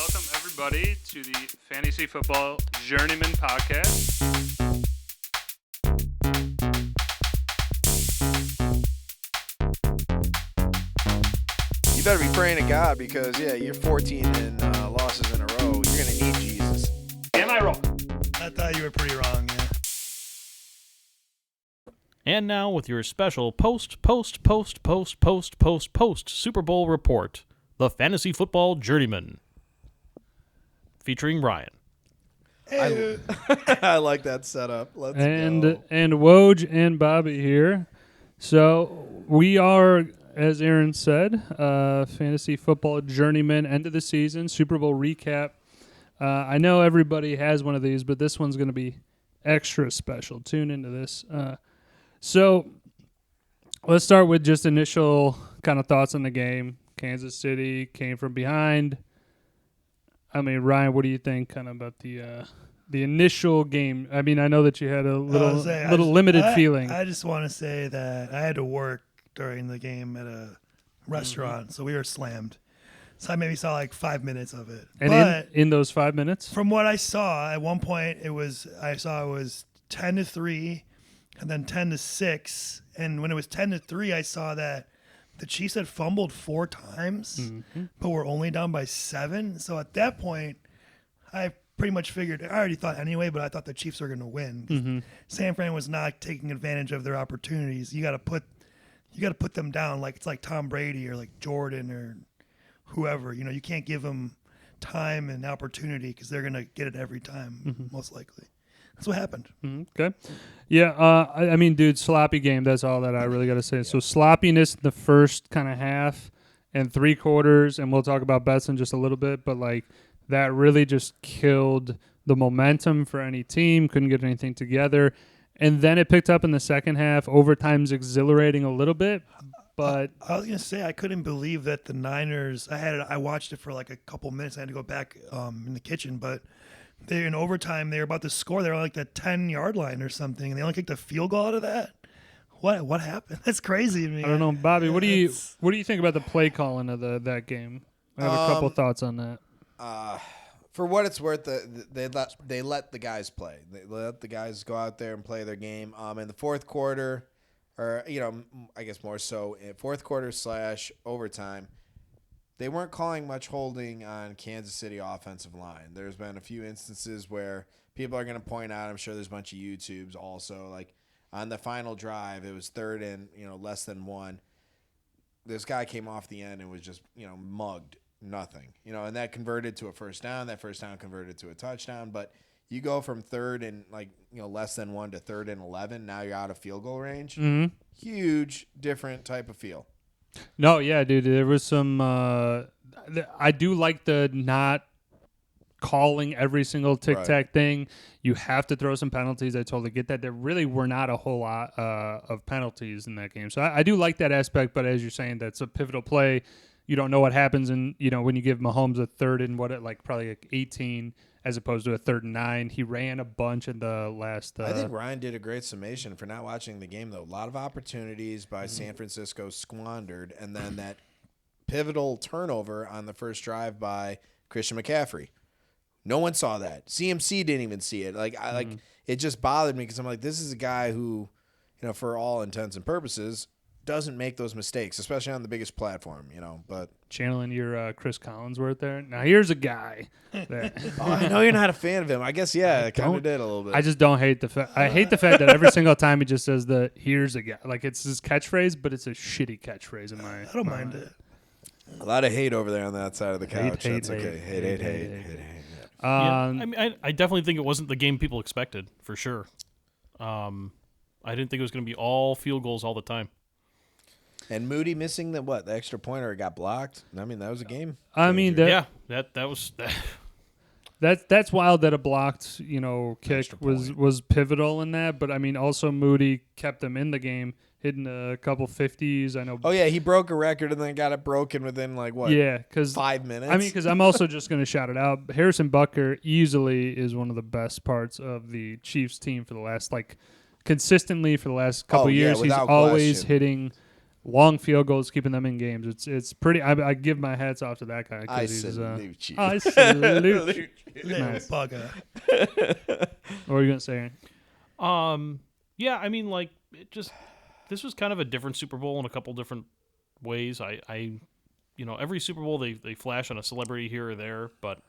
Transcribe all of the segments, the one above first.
Welcome, everybody, to the Fantasy Football Journeymen podcast. You better be praying to God because, you're 14 and losses in a row. You're going to need Jesus. Am I wrong? I thought you were pretty wrong, yeah. And now with your special post Super Bowl report, the Fantasy Football Journeyman, featuring Ryan. I like that setup. Let's go. And Woj and Bobby here. So we are, as Aaron said, Fantasy Football Journeyman, end of the season, Super Bowl recap. I know everybody has one of these, but this one's going to be extra special. Tune into this. So let's start with just initial kind of thoughts on the game. Kansas City came from behind. I mean, Ryan, what do you think kind of about the initial game? I mean, I know that you had a little limited feeling. I just want to say that I had to work during the game at a restaurant, so we were slammed. So I maybe saw like 5 minutes of it. And but in those 5 minutes? From what I saw, at one point it was 10-3 and then 10-6. And when it was 10-3, I saw that the Chiefs had fumbled 4 times, but were only down by 7. So at that point, I pretty much figured, I already thought anyway, but I thought the Chiefs were going to win. San Fran was not taking advantage of their opportunities. You got to put them down like it's like Tom Brady or like Jordan or whoever. You know, you can't give them time and opportunity because they're going to get it every time, most likely. That's what happened. Okay. Yeah, I mean, dude, sloppy game. That's all that I really got to say. So sloppiness in the first kind of half and 3 quarters, and we'll talk about bets in just a little bit, but like that really just killed the momentum for any team. Couldn't get anything together. And then it picked up in the second half. Overtime's exhilarating a little bit, but I was gonna say I couldn't believe that the Niners. I watched it for like a couple minutes. I had to go back in the kitchen, but they in overtime they were about to score. They were like the 10-yard line or something, and they only kicked a field goal out of that. What happened? That's crazy to me. I don't know, Bobby. What do you think about the play calling of that game? I have a couple thoughts on that. For what it's worth, they let the guys play. They let the guys go out there and play their game. In the fourth quarter, or I guess more so in fourth quarter / overtime, they weren't calling much holding on Kansas City offensive line. There's been a few instances where people are going to point out. I'm sure there's a bunch of YouTubes also. Like on the final drive, it was 3rd and less than 1. This guy came off the end and was just mugged. Nothing, and that converted to a first down. That first down converted to a touchdown. But you go from 3rd and less than 1 to 3rd and 11. Now you're out of field goal range. Huge, different type of feel. No, yeah, dude. There was some. I do like the not calling every single tic-tac thing. You have to throw some penalties. I totally get that. There really were not a whole lot of penalties in that game. So I do like that aspect. But as you're saying, that's a pivotal play. You don't know what happens, and when you give Mahomes a 3rd and probably 18 as opposed to a 3rd and 9. He ran a bunch in the last. I think Ryan did a great summation for not watching the game though. A lot of opportunities by San Francisco squandered, and then that pivotal turnover on the first drive by Christian McCaffrey. No one saw that. CMC didn't even see it. It just bothered me because I'm like, this is a guy who, for all intents and purposes, doesn't make those mistakes, especially on the biggest platform, but channeling your Chris Collinsworth there. Now here's a guy that I know you're not a fan of him. I guess I kind of did a little bit. I just don't hate the fact. I hate the fact that every single time he just says here's a guy. Like it's his catchphrase, but it's a shitty catchphrase in my. I don't mind it. A lot of hate over there on that side of the couch. Hate, That's okay. Hate. I mean, I definitely think it wasn't the game people expected, for sure. I didn't think it was going to be all field goals all the time. And Moody missing the extra point or it got blocked. I mean, that was a game. I mean, that was that's wild that a blocked kick was pivotal in that. But I mean, also Moody kept them in the game, hitting a couple 50s. I know. Oh yeah, he broke a record and then got it broken within 5 minutes. I mean, because I'm also just going to shout it out. Harrison Butker easily is one of the best parts of the Chiefs team for the last consistently for the last couple years. He's always hitting long field goals keeping them in games. It's pretty. I give my hats off to that guy. I He's, salute you. I salute you. Little Nice. bugger. What were you gonna say, Aaron? Yeah, I mean, like, this was kind of a different Super Bowl in a couple different ways. Every Super Bowl they flash on a celebrity here or there, but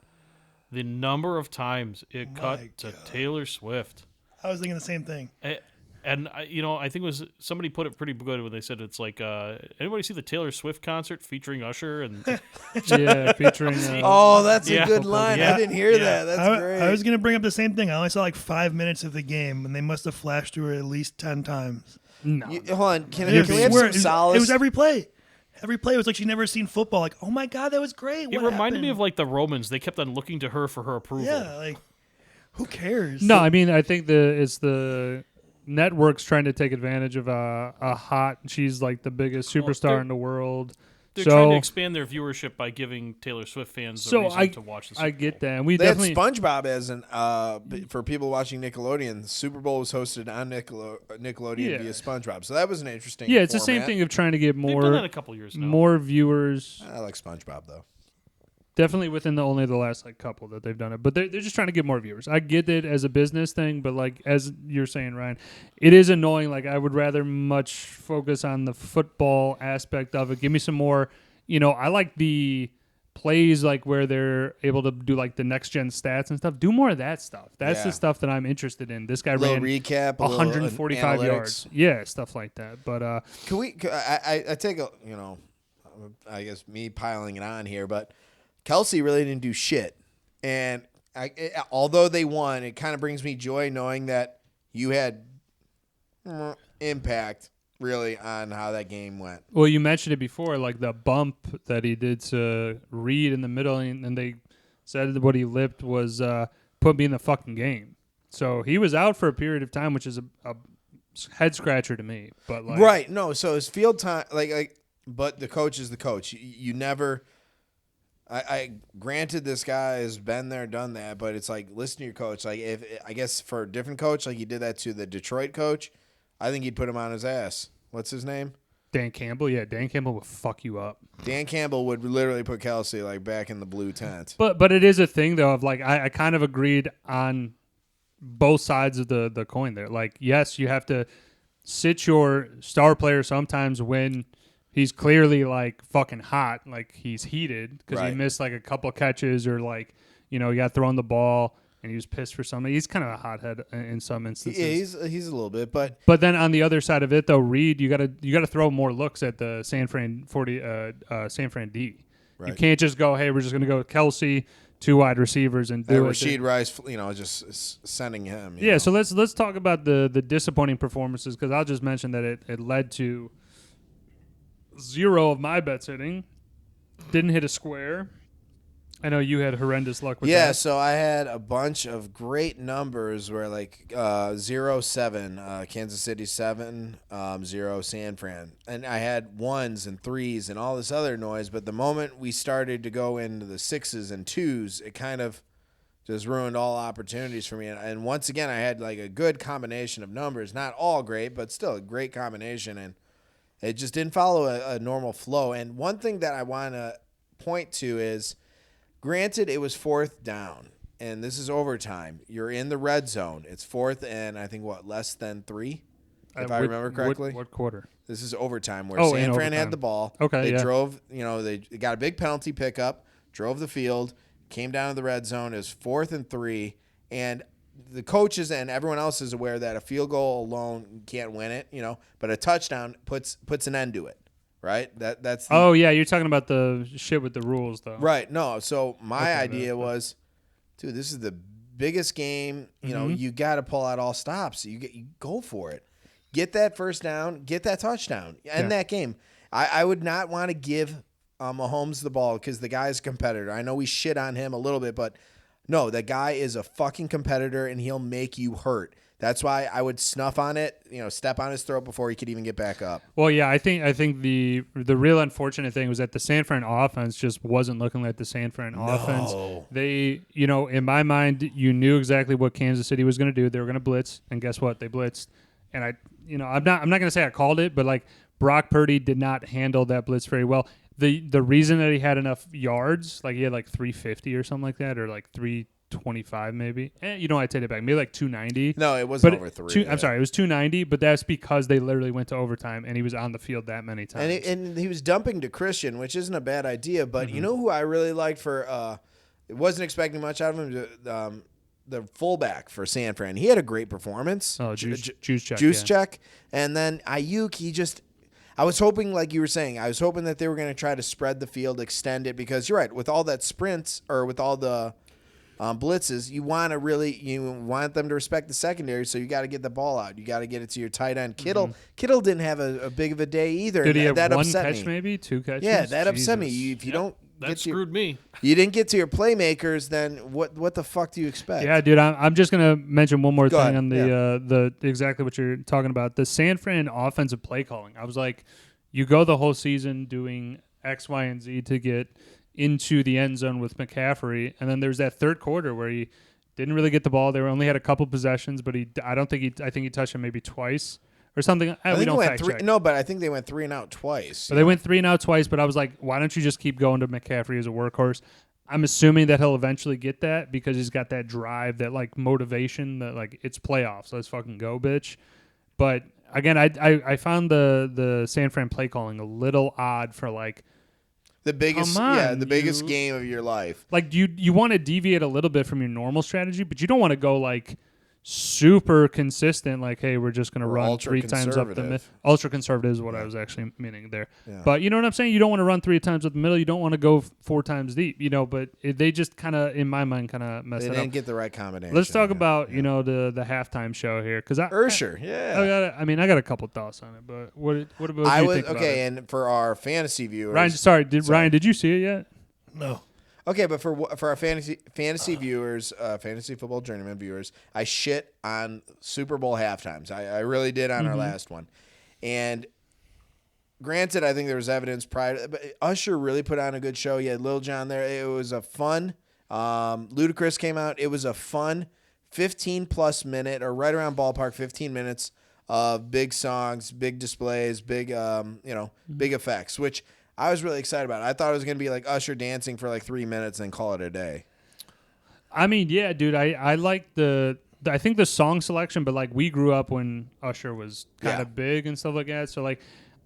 the number of times it cut to Taylor Swift. I was thinking the same thing. And I think it was somebody put it pretty good when they said it's like, anybody see the Taylor Swift concert featuring Usher and Yeah, featuring. Oh, that's Yeah. a good line. Yeah. I didn't hear that. That's great. I was going to bring up the same thing. I only saw like 5 minutes of the game, and they must have flashed through it at least 10 times. No. Hold on. Can I we have swear, some solace? It was every play. Every play was like she'd never seen football. Like, oh my God, that was great. it reminded me of like the Romans. They kept on looking to her for her approval. Yeah, like, who cares? No, I mean I think it's the network's trying to take advantage of a hot. She's like the biggest superstar in the world. They're trying to expand their viewership by giving Taylor Swift fans a reason to watch the Super Bowl. I get that. And we They had definitely SpongeBob as for people watching Nickelodeon. The Super Bowl was hosted on Nickelodeon via SpongeBob, so that was an interesting. Yeah, it's the format. same thing of trying to get They've done that more a couple years now. more viewers. I like SpongeBob though. Definitely within only the last like couple that they've done it, but they're just trying to get more viewers. I get it as a business thing, but like as you're saying, Ryan, it is annoying. Like I would rather much focus on the football aspect of it. Give me some more. I like the plays like where they're able to do like the next gen stats and stuff. Do more of that stuff. That's the stuff that I'm interested in. This guy ran recap, 145 yards. Yeah, stuff like that. But can we? I take a I guess me piling it on here, but Kelsey really didn't do shit, and although they won, it kind of brings me joy knowing that you had impact really on how that game went. well, you mentioned it before, like the bump that he did to Reed in the middle, and they said what he lipped was put me in the fucking game. So he was out for a period of time, which is a head scratcher to me. But like, Right, no, so it's field time, but the coach is the coach. You never. I granted this guy has been there, done that, but it's like listen to your coach. Like if I guess for a different coach, like he did that to the Detroit coach, I think he'd put him on his ass. What's his name? Dan Campbell. Yeah, Dan Campbell would fuck you up. Dan Campbell would literally put Kelsey like back in the blue tent. But it is a thing though of like I kind of agreed on both sides of the coin there. Like yes, you have to sit your star player sometimes when he's clearly like fucking hot, like he's heated because he missed like a couple catches or like he got thrown the ball and he was pissed for something. He's kind of a hothead in some instances. Yeah, he's a little bit, but then on the other side of it though, Reed, you gotta throw more looks at the San Fran D. Right. You can't just go, hey, we're just gonna go with Kelsey, 2 wide receivers and do it. Rashid Rice, just sending him. Yeah, so let's talk about the disappointing performances because I'll just mention that it led to 0 of my bets hitting. Didn't hit a square. I know you had horrendous luck with that. Yeah, so I had a bunch of great numbers where like 0-7, Kansas City 7, 0 San Fran. And I had 1s and 3s and all this other noise, but the moment we started to go into the 6s and 2s, it kind of just ruined all opportunities for me. And once again, I had like a good combination of numbers, not all great, but still a great combination, and it just didn't follow a normal flow. And one thing that I want to point to is, granted, it was 4th down, and this is overtime. You're in the red zone. It's 4th and I think, less than 3, if I remember correctly. What quarter? This is overtime where in San Fran overtime. had the ball. Okay, They yeah. drove, they got a big penalty pickup, drove the field, came down to the red zone. It was 4th and 3, and the coaches and everyone else is aware that a field goal alone can't win it, but a touchdown puts an end to it, right? That's the, Oh yeah, you're talking about the shit with the rules though. right. No, so my idea was, dude, this is the biggest game. You got to pull out all stops. You go for it. Get that first down. Get that touchdown. End that game. I would not want to give Mahomes the ball because the guy's a competitor. I know we shit on him a little bit, but no, the guy is a fucking competitor and he'll make you hurt. That's why I would snuff on it, step on his throat before he could even get back up. Well, yeah, I think the real unfortunate thing was that the San Fran offense just wasn't looking like the San Fran offense. They, in my mind, you knew exactly what Kansas City was going to do. They were going to blitz, and guess what? They blitzed. and I'm not going to say I called it, but like Brock Purdy did not handle that blitz very well. The reason that he had enough yards, like he had like 350 or something like that, or like 325 maybe. I take it back. Maybe like 290. No, it wasn't over 3. I'm sorry, it was 290, but that's because they literally went to overtime and he was on the field that many times. And he was dumping to Christian, which isn't a bad idea. But you know who I really liked for wasn't expecting much out of him. The fullback for San Fran. He had a great performance. Oh, Juice check. And then Ayuk, I was hoping, like you were saying, I was hoping that they were going to try to spread the field, extend it, because you're right, with all that sprints or with all the blitzes, you want them to respect the secondary, so you got to get the ball out. You got to get it to your tight end. Kittle didn't have a big of a day either. Did he have that one upset catch, me. maybe 2 catches? Yeah, that upset me. Jesus. If you don't. That screwed me. You didn't get to your playmakers, then what the fuck do you expect? Yeah, dude, I'm just gonna mention one more Go thing ahead. on the exactly what you're talking about. The San Fran offensive play calling. I was like, you go the whole season doing X, Y, and Z to get into the end zone with McCaffrey, and then there's that third quarter where he didn't really get the ball. They only had a couple possessions, but I think he touched him maybe twice or something. I we think don't went fact 3. check. No, but I think they went 3 and out twice. But they went 3 and out twice, but I was like, why don't you just keep going to McCaffrey as a workhorse? I'm assuming that he'll eventually get that because he's got that drive, that like motivation, that like it's playoffs. Let's fucking go, bitch. But again, I found the San Fran play calling a little odd for like the biggest game of your life. Like you want to deviate a little bit from your normal strategy, but you don't want to go like super consistent, like, hey, we're just going to run 3 times up the middle. Ultra conservative is what I was actually meaning there. Yeah. But you know what I'm saying? You don't want to run 3 times up the middle. You don't want to go 4 times deep, but they just kind of, in my mind, kind of messed it up. They didn't get the right combination. Let's talk about, the halftime show here. Ursher, I got a couple thoughts on it, but what about you think about it? And for our fantasy viewers. Ryan, did you see it yet? No. Okay, but for our fantasy viewers, fantasy football journeyman viewers, I shit on Super Bowl halftimes. I really did on our last one. And granted, I think there was evidence prior, but Usher really put on a good show. You had Lil Jon there. It was a fun. Ludacris came out. It was a fun 15-plus minute, or right around ballpark 15 minutes of big songs, big displays, big big effects, which I was really excited about it. I thought it was going to be like Usher dancing for like 3 minutes and call it a day. I mean, yeah, dude, I like I think the song selection, but like we grew up when Usher was kind of big and stuff like that. So like,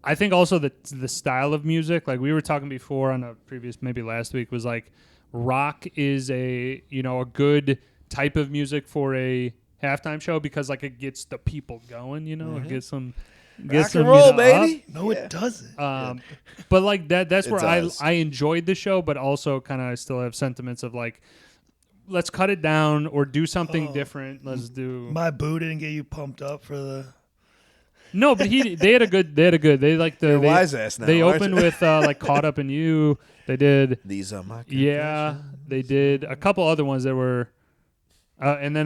I think also the style of music, like we were talking before on a previous, maybe last week, was like rock is a good type of music for a halftime show because like it gets the people going, it gets some. Rock and roll, baby. No, it doesn't. But like that's where I enjoyed the show, but also kind of I still have sentiments of like, let's cut it down or do something different. Let's do. My boo didn't get you pumped up for the. No, but they had a good. They like the wise ass now. They opened with like Caught Up in You. They did. These are my. Yeah, they did a couple other ones that were. And then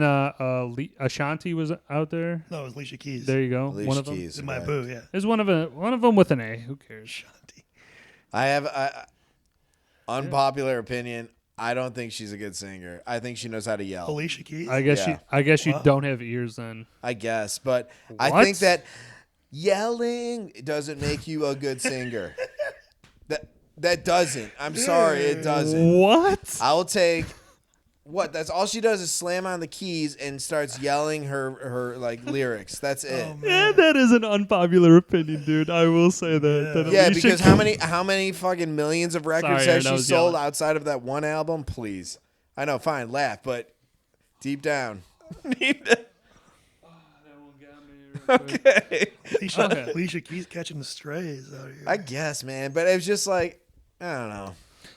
Ashanti was out there. No, it was Alicia Keys. There you go. Alicia one of them. Keys, my boo, yeah. There's one of them with an A. Who cares? Ashanti. I have unpopular opinion. I don't think she's a good singer. I think she knows how to yell. Alicia Keys. I guess you don't have ears then. I guess, but What? I think that yelling doesn't make you a good singer. That doesn't. I'm sorry, it doesn't. What? I'll take. What? That's all she does is slam on the keys and starts yelling her like lyrics. That's it. Oh, Yeah, that is an unpopular opinion, dude. I will say that. Yeah. Yeah, because how many fucking millions of records Sorry, has Aaron, I she was sold yelling. outside of that one album? Please. I know, fine, laugh, but deep down. Okay. Alicia Keys catching the strays out here. I guess, man, but it was just like, I don't know.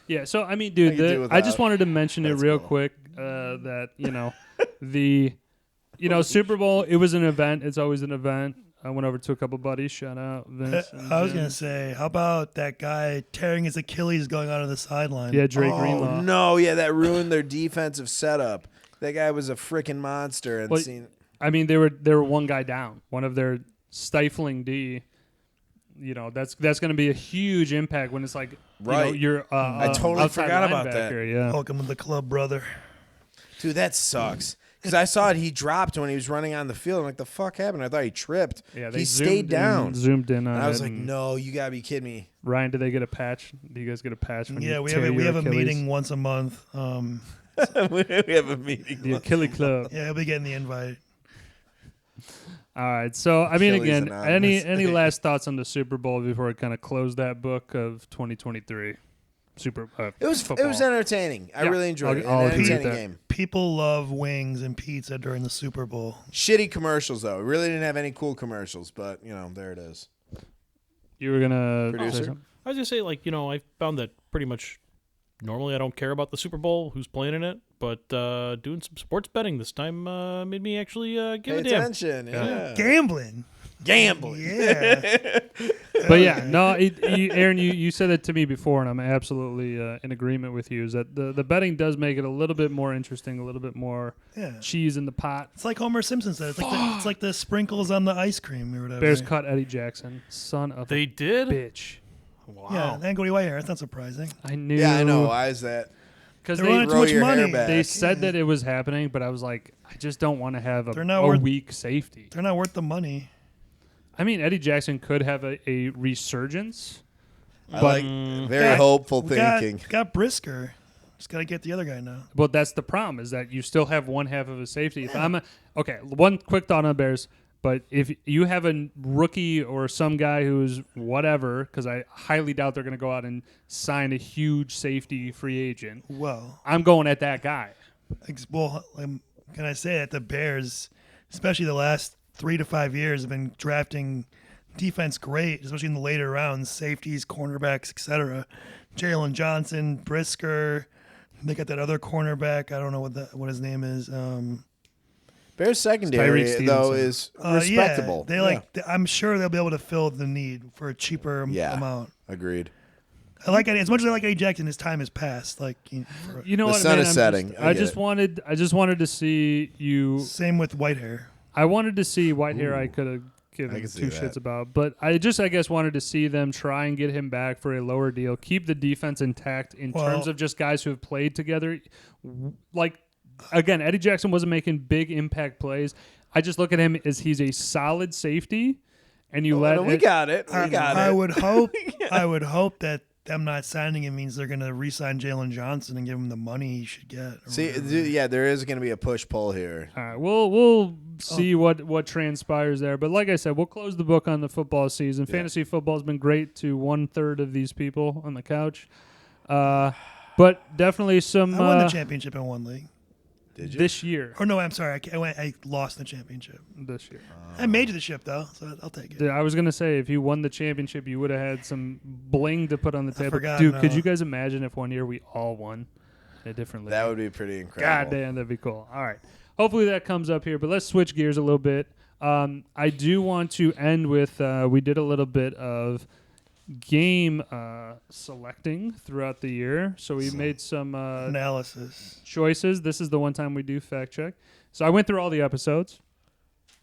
Yeah, so I mean, I dude, could do I just without. wanted to mention it That's real cool. quick that the Super Bowl. It was an event. It's always an event. I went over to a couple buddies. Shout out Vince. and I was Jim. gonna say, how about that guy tearing his Achilles going out of the sideline? Yeah, Dre Oh, Greenlaw. no, yeah, that ruined their defensive setup. That guy was a freaking monster. And Well, seen, I mean, they were one guy down. One of their stifling D. That's going to be a huge impact when it's like Right. you're I totally outside forgot about that. linebacker, Yeah. Welcome to the club, brother. dude, that sucks. Because I saw it, he dropped when he was running on the field. I'm like, the fuck happened? I thought he tripped. Yeah, he stayed down. Zoomed in on And it. I was like, no, you gotta be kidding me. Ryan, do they get a patch? Do you guys get a patch? When Yeah, you we tear have your a Achilles? meeting once a month. We have a meeting. The Achilles Club. Yeah, I'll be getting the invite. All right. So, I mean, Achilles again, Anonymous. any last thoughts on the Super Bowl before we kind of close that book of 2023? It was football. entertaining. I Yeah, really enjoyed it. I'll An agree with entertaining that. game. People love wings and pizza during the Super Bowl. Shitty commercials though. It really didn't have any cool commercials, but there it is. You were gonna Producer? say something? I was gonna say, I found that pretty much. Normally, I don't care about the Super Bowl, who's playing in it, but doing some sports betting this time made me actually give Pay a damn. attention. Yeah. Gambling. Gambling. Yeah. But yeah, no, Aaron, you said it to me before, and I'm absolutely in agreement with you. Is that the betting does make it a little bit more interesting, a little bit more Yeah. cheese in the pot. It's like Homer Simpson said. It's like the sprinkles on the ice cream or whatever. Bears cut Eddie Jackson, son of They a did. bitch. Wow. Yeah, and Cody Whitehair. That's not surprising. I knew. Yeah, I know. Why is that? Because They're running too Grow much your hair money. back. they said that it was happening, but I was like, I just don't want to have They're a not worth- weak safety. They're not worth the money. I mean, Eddie Jackson could have a resurgence. I But- like very Got- hopeful we thinking. Got Brisker. Just got to get the other guy now. But that's the problem, is that you still have one half of a safety. If okay, one quick thought on the Bears. But if you have a rookie or some guy who's whatever, because I highly doubt they're going to go out and sign a huge safety free agent, Well, I'm going at that guy. Can I say that the Bears, especially the last 3 to 5 years, have been drafting defense great, especially in the later rounds, safeties, cornerbacks, etc. Jalen Johnson, Brisker. They got that other cornerback. I don't know what his name is. Bears secondary Tyreek though Stevenson. is respectable. Yeah, I'm sure they'll be able to fill the need for a cheaper amount. Agreed. I like Eddie as much as I like Eddie Jackson. His time has passed. You know The what? sun man, is setting. I I get just it. wanted to see you. Same with Whitehair. I wanted to see Whitehair. I could have given I can see two that. shits about, but I guess wanted to see them try and get him back for a lower deal, keep the defense intact in terms of just guys who have played together. Like again, Eddie Jackson wasn't making big impact plays. I just look at him as he's a solid safety, and you let we got it. We got I it. would hope. I would hope that them not signing him means they're going to re-sign Jalen Johnson and give him the money he should get. or See, whatever. yeah, there is going to be a push-pull here. All right, we'll see what transpires there. But like I said, we'll close the book on the football season. Fantasy football has been great to 1/3 of these people on the couch, but definitely some I won the championship in one league. Did you? this year. Or no, I'm sorry. I lost the championship. This year, I made the ship though, so I'll take it. I was gonna say if you won the championship, you would have had some bling to put on the table. forgot, Dude, no. could you guys imagine if one year we all won in a different league? That would be pretty incredible. God damn, that'd be cool. All right. Hopefully that comes up here, but let's switch gears a little bit. I do want to end with we did a little bit of game selecting throughout the year. So we made some Analysis. choices. This is the one time we do fact check. So I went through all the episodes.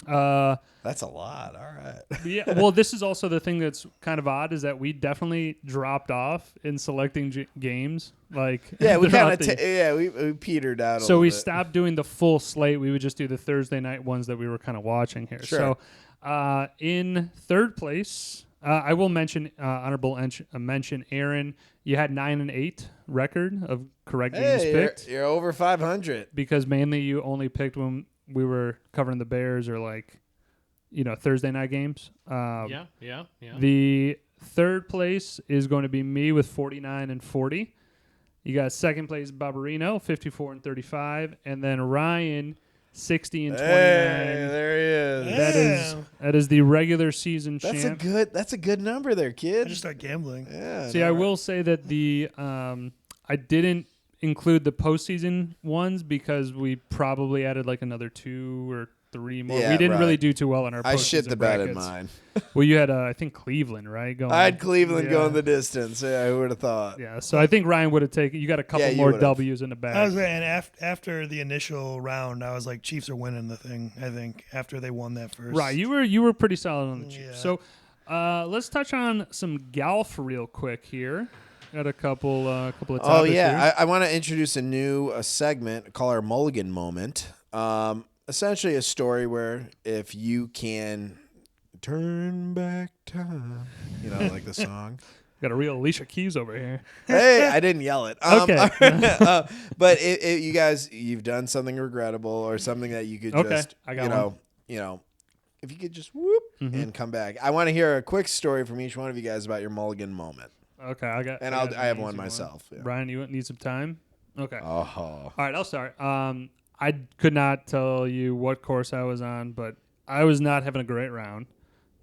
That's a lot. All right. Yeah, well, this is also the thing that's kind of odd is that we definitely dropped off in selecting games. Like Yeah, we throughout kind of we petered out. So a we little bit. stopped doing the full slate. We would just do the Thursday night ones that we were kind of watching here. Sure. So in third place, I will mention honorable mention Aaron. You had 9-8 record of correct games Hey, picked you're over 500. because mainly you only picked when we were covering the Bears or Thursday night games. Yeah. The third place is going to be me with 49 and 40. You got second place Barbarino, 54 and 35, and then Ryan, 60 and 29. Hey, there he is. That is the regular season That's champ. a good number there, I kid. just start gambling. Yeah. See, I will say that the I didn't include the postseason ones because we probably added like another 2 or 3 more. Yeah, we didn't right. really do too well in our postseason I shit the bed in brackets. mine. Well, you had I think Cleveland, right? Going. I had Cleveland Yeah. going the distance. Yeah, who would have thought? Yeah, so I think Ryan would have taken. You got a couple Yeah, you more would've. W's in the I was bag. and after the initial round, I was like, Chiefs are winning the thing. I think after they won that first. Right, you were pretty solid on the Chiefs. Yeah. So let's touch on some golf real quick here. Got a couple of topics Oh yeah, here. I want to introduce a new segment called our Mulligan moment. Essentially a story where if you can turn back time, like the song. Got a real Alicia Keys over here. Hey, I didn't yell it. Okay. But you guys, you've done something regrettable or something that you could just, I got if you could just whoop and come back. I want to hear a quick story from each one of you guys about your Mulligan moment. Okay, I have one myself. Yeah. Brian, you need some time? Okay. Oh. All right, I'll start. I could not tell you what course I was on, but I was not having a great round,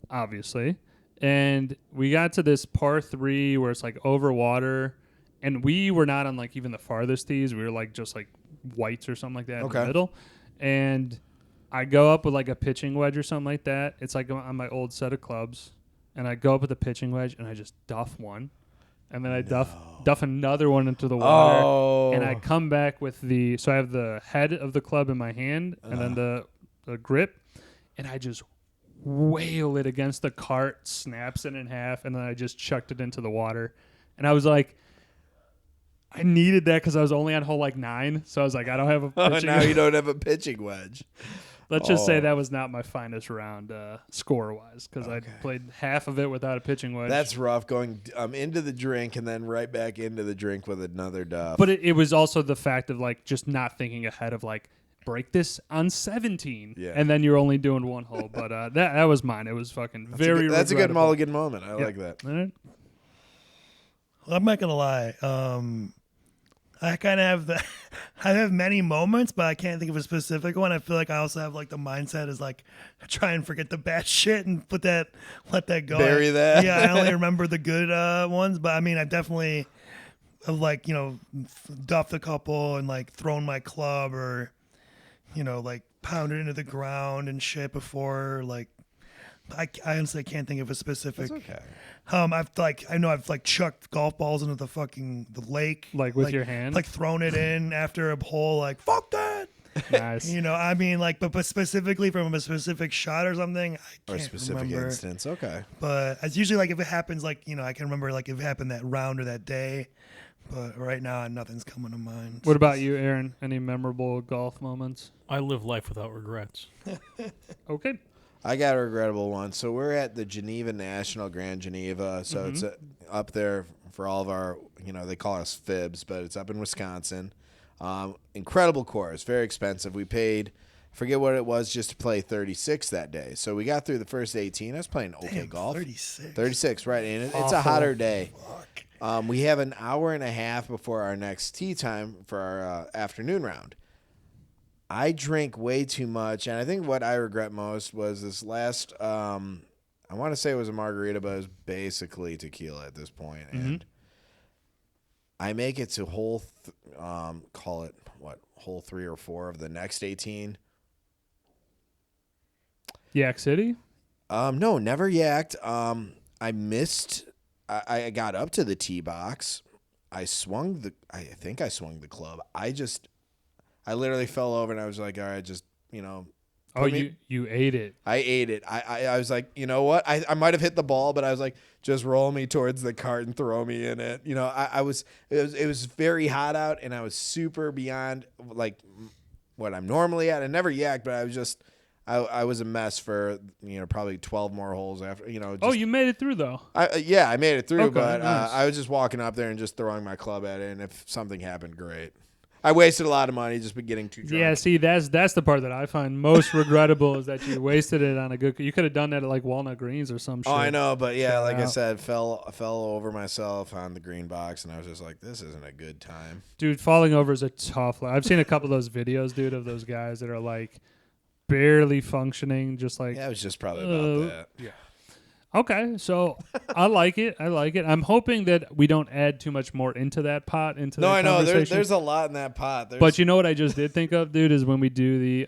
obviously. And we got to this par 3 where it's like over water, and we were not on like even the farthest tees. We were like just like whites or something like that in the middle. And I go up with like a pitching wedge or something like that. It's like on my old set of clubs, and I go up with a pitching wedge and I just duff one, and then I duff another one into the water, and I come back with so I have the head of the club in my hand and then the grip, and I just wail it against the cart, snaps it in half, and then I just chucked it into the water. And I was like, I needed that because I was only on hole like 9, so I was like, I don't have a pitching now you don't have a pitching wedge. Let's just say that was not my finest round score-wise because I played half of it without a pitching wedge. That's rough, going into the drink and then right back into the drink with another duff. But it was also the fact of like just not thinking ahead of like, break this on 17, and then you're only doing one hole. But that was mine. It was fucking that's a good Mulligan moment. I like that. All right. Well, I'm not gonna lie. I kind of have I have many moments, but I can't think of a specific one. I feel like I also have like the mindset is like try and forget the bad shit and let that go. Bury that. Yeah, I only remember the good ones, but I mean, I definitely have like duffed a couple and like thrown my club or like pounded into the ground and shit before. Like, I honestly can't think of a specific. That's okay. I've chucked golf balls into the lake, like with your hand, like thrown it in after a hole, like fuck that. Nice. I mean, like, but specifically from a specific shot or something, I can't or a specific remember. instance. Okay. But it's usually like if it happens, like I can remember like if it happened that round or that day. But right now, nothing's coming to mind. What about you, Aaron? Any memorable golf moments? I live life without regrets. Okay. I got a regrettable one. So we're at the Geneva National, Grand Geneva. So it's up there for all of our, they call us fibs, but it's up in Wisconsin. Incredible course, very expensive. We paid, I forget what it was, just to play 36 that day. So we got through the first 18. I was playing golf. 36, right. And it's a hotter day. Fuck. We have an hour and a half before our next tee time for our afternoon round. I drink way too much, and I think what I regret most was this last, I want to say it was a margarita, but it was basically tequila at this point. And I make it to hole 3 or 4 of the next 18. Yak City? No, never yacked. I missed. I got up to the tee box. I think I swung the club. I literally fell over and I was like, all right, just, Oh, you ate it. I ate it. I was like, you know what? I might have hit the ball, but I was like, just roll me towards the cart and throw me in it. It was very hot out and I was super beyond like what I'm normally at. I never yacked, but I was just, I was a mess for, probably 12 more holes after, You made it through though. I made it through, Okay, but nice. I was just walking up there and just throwing my club at it. And if something happened, great. I wasted a lot of money just getting too drunk. Yeah, see, that's the part that I find most regrettable is that you wasted it on a good. You could have done that at like Walnut Greens or some shit. Oh, I know, but yeah, Shout like out. I said, fell over myself on the green box, and I was just like, this isn't a good time. Dude, falling over is a tough. I've seen a couple of those videos, dude, of those guys that are like barely functioning, just like. Yeah, it was just probably about that. Yeah. Okay, so I like it. I'm hoping that we don't add too much more into that pot. No, I know. There's a lot in that pot. But you know what I just did think of, dude, is when we do the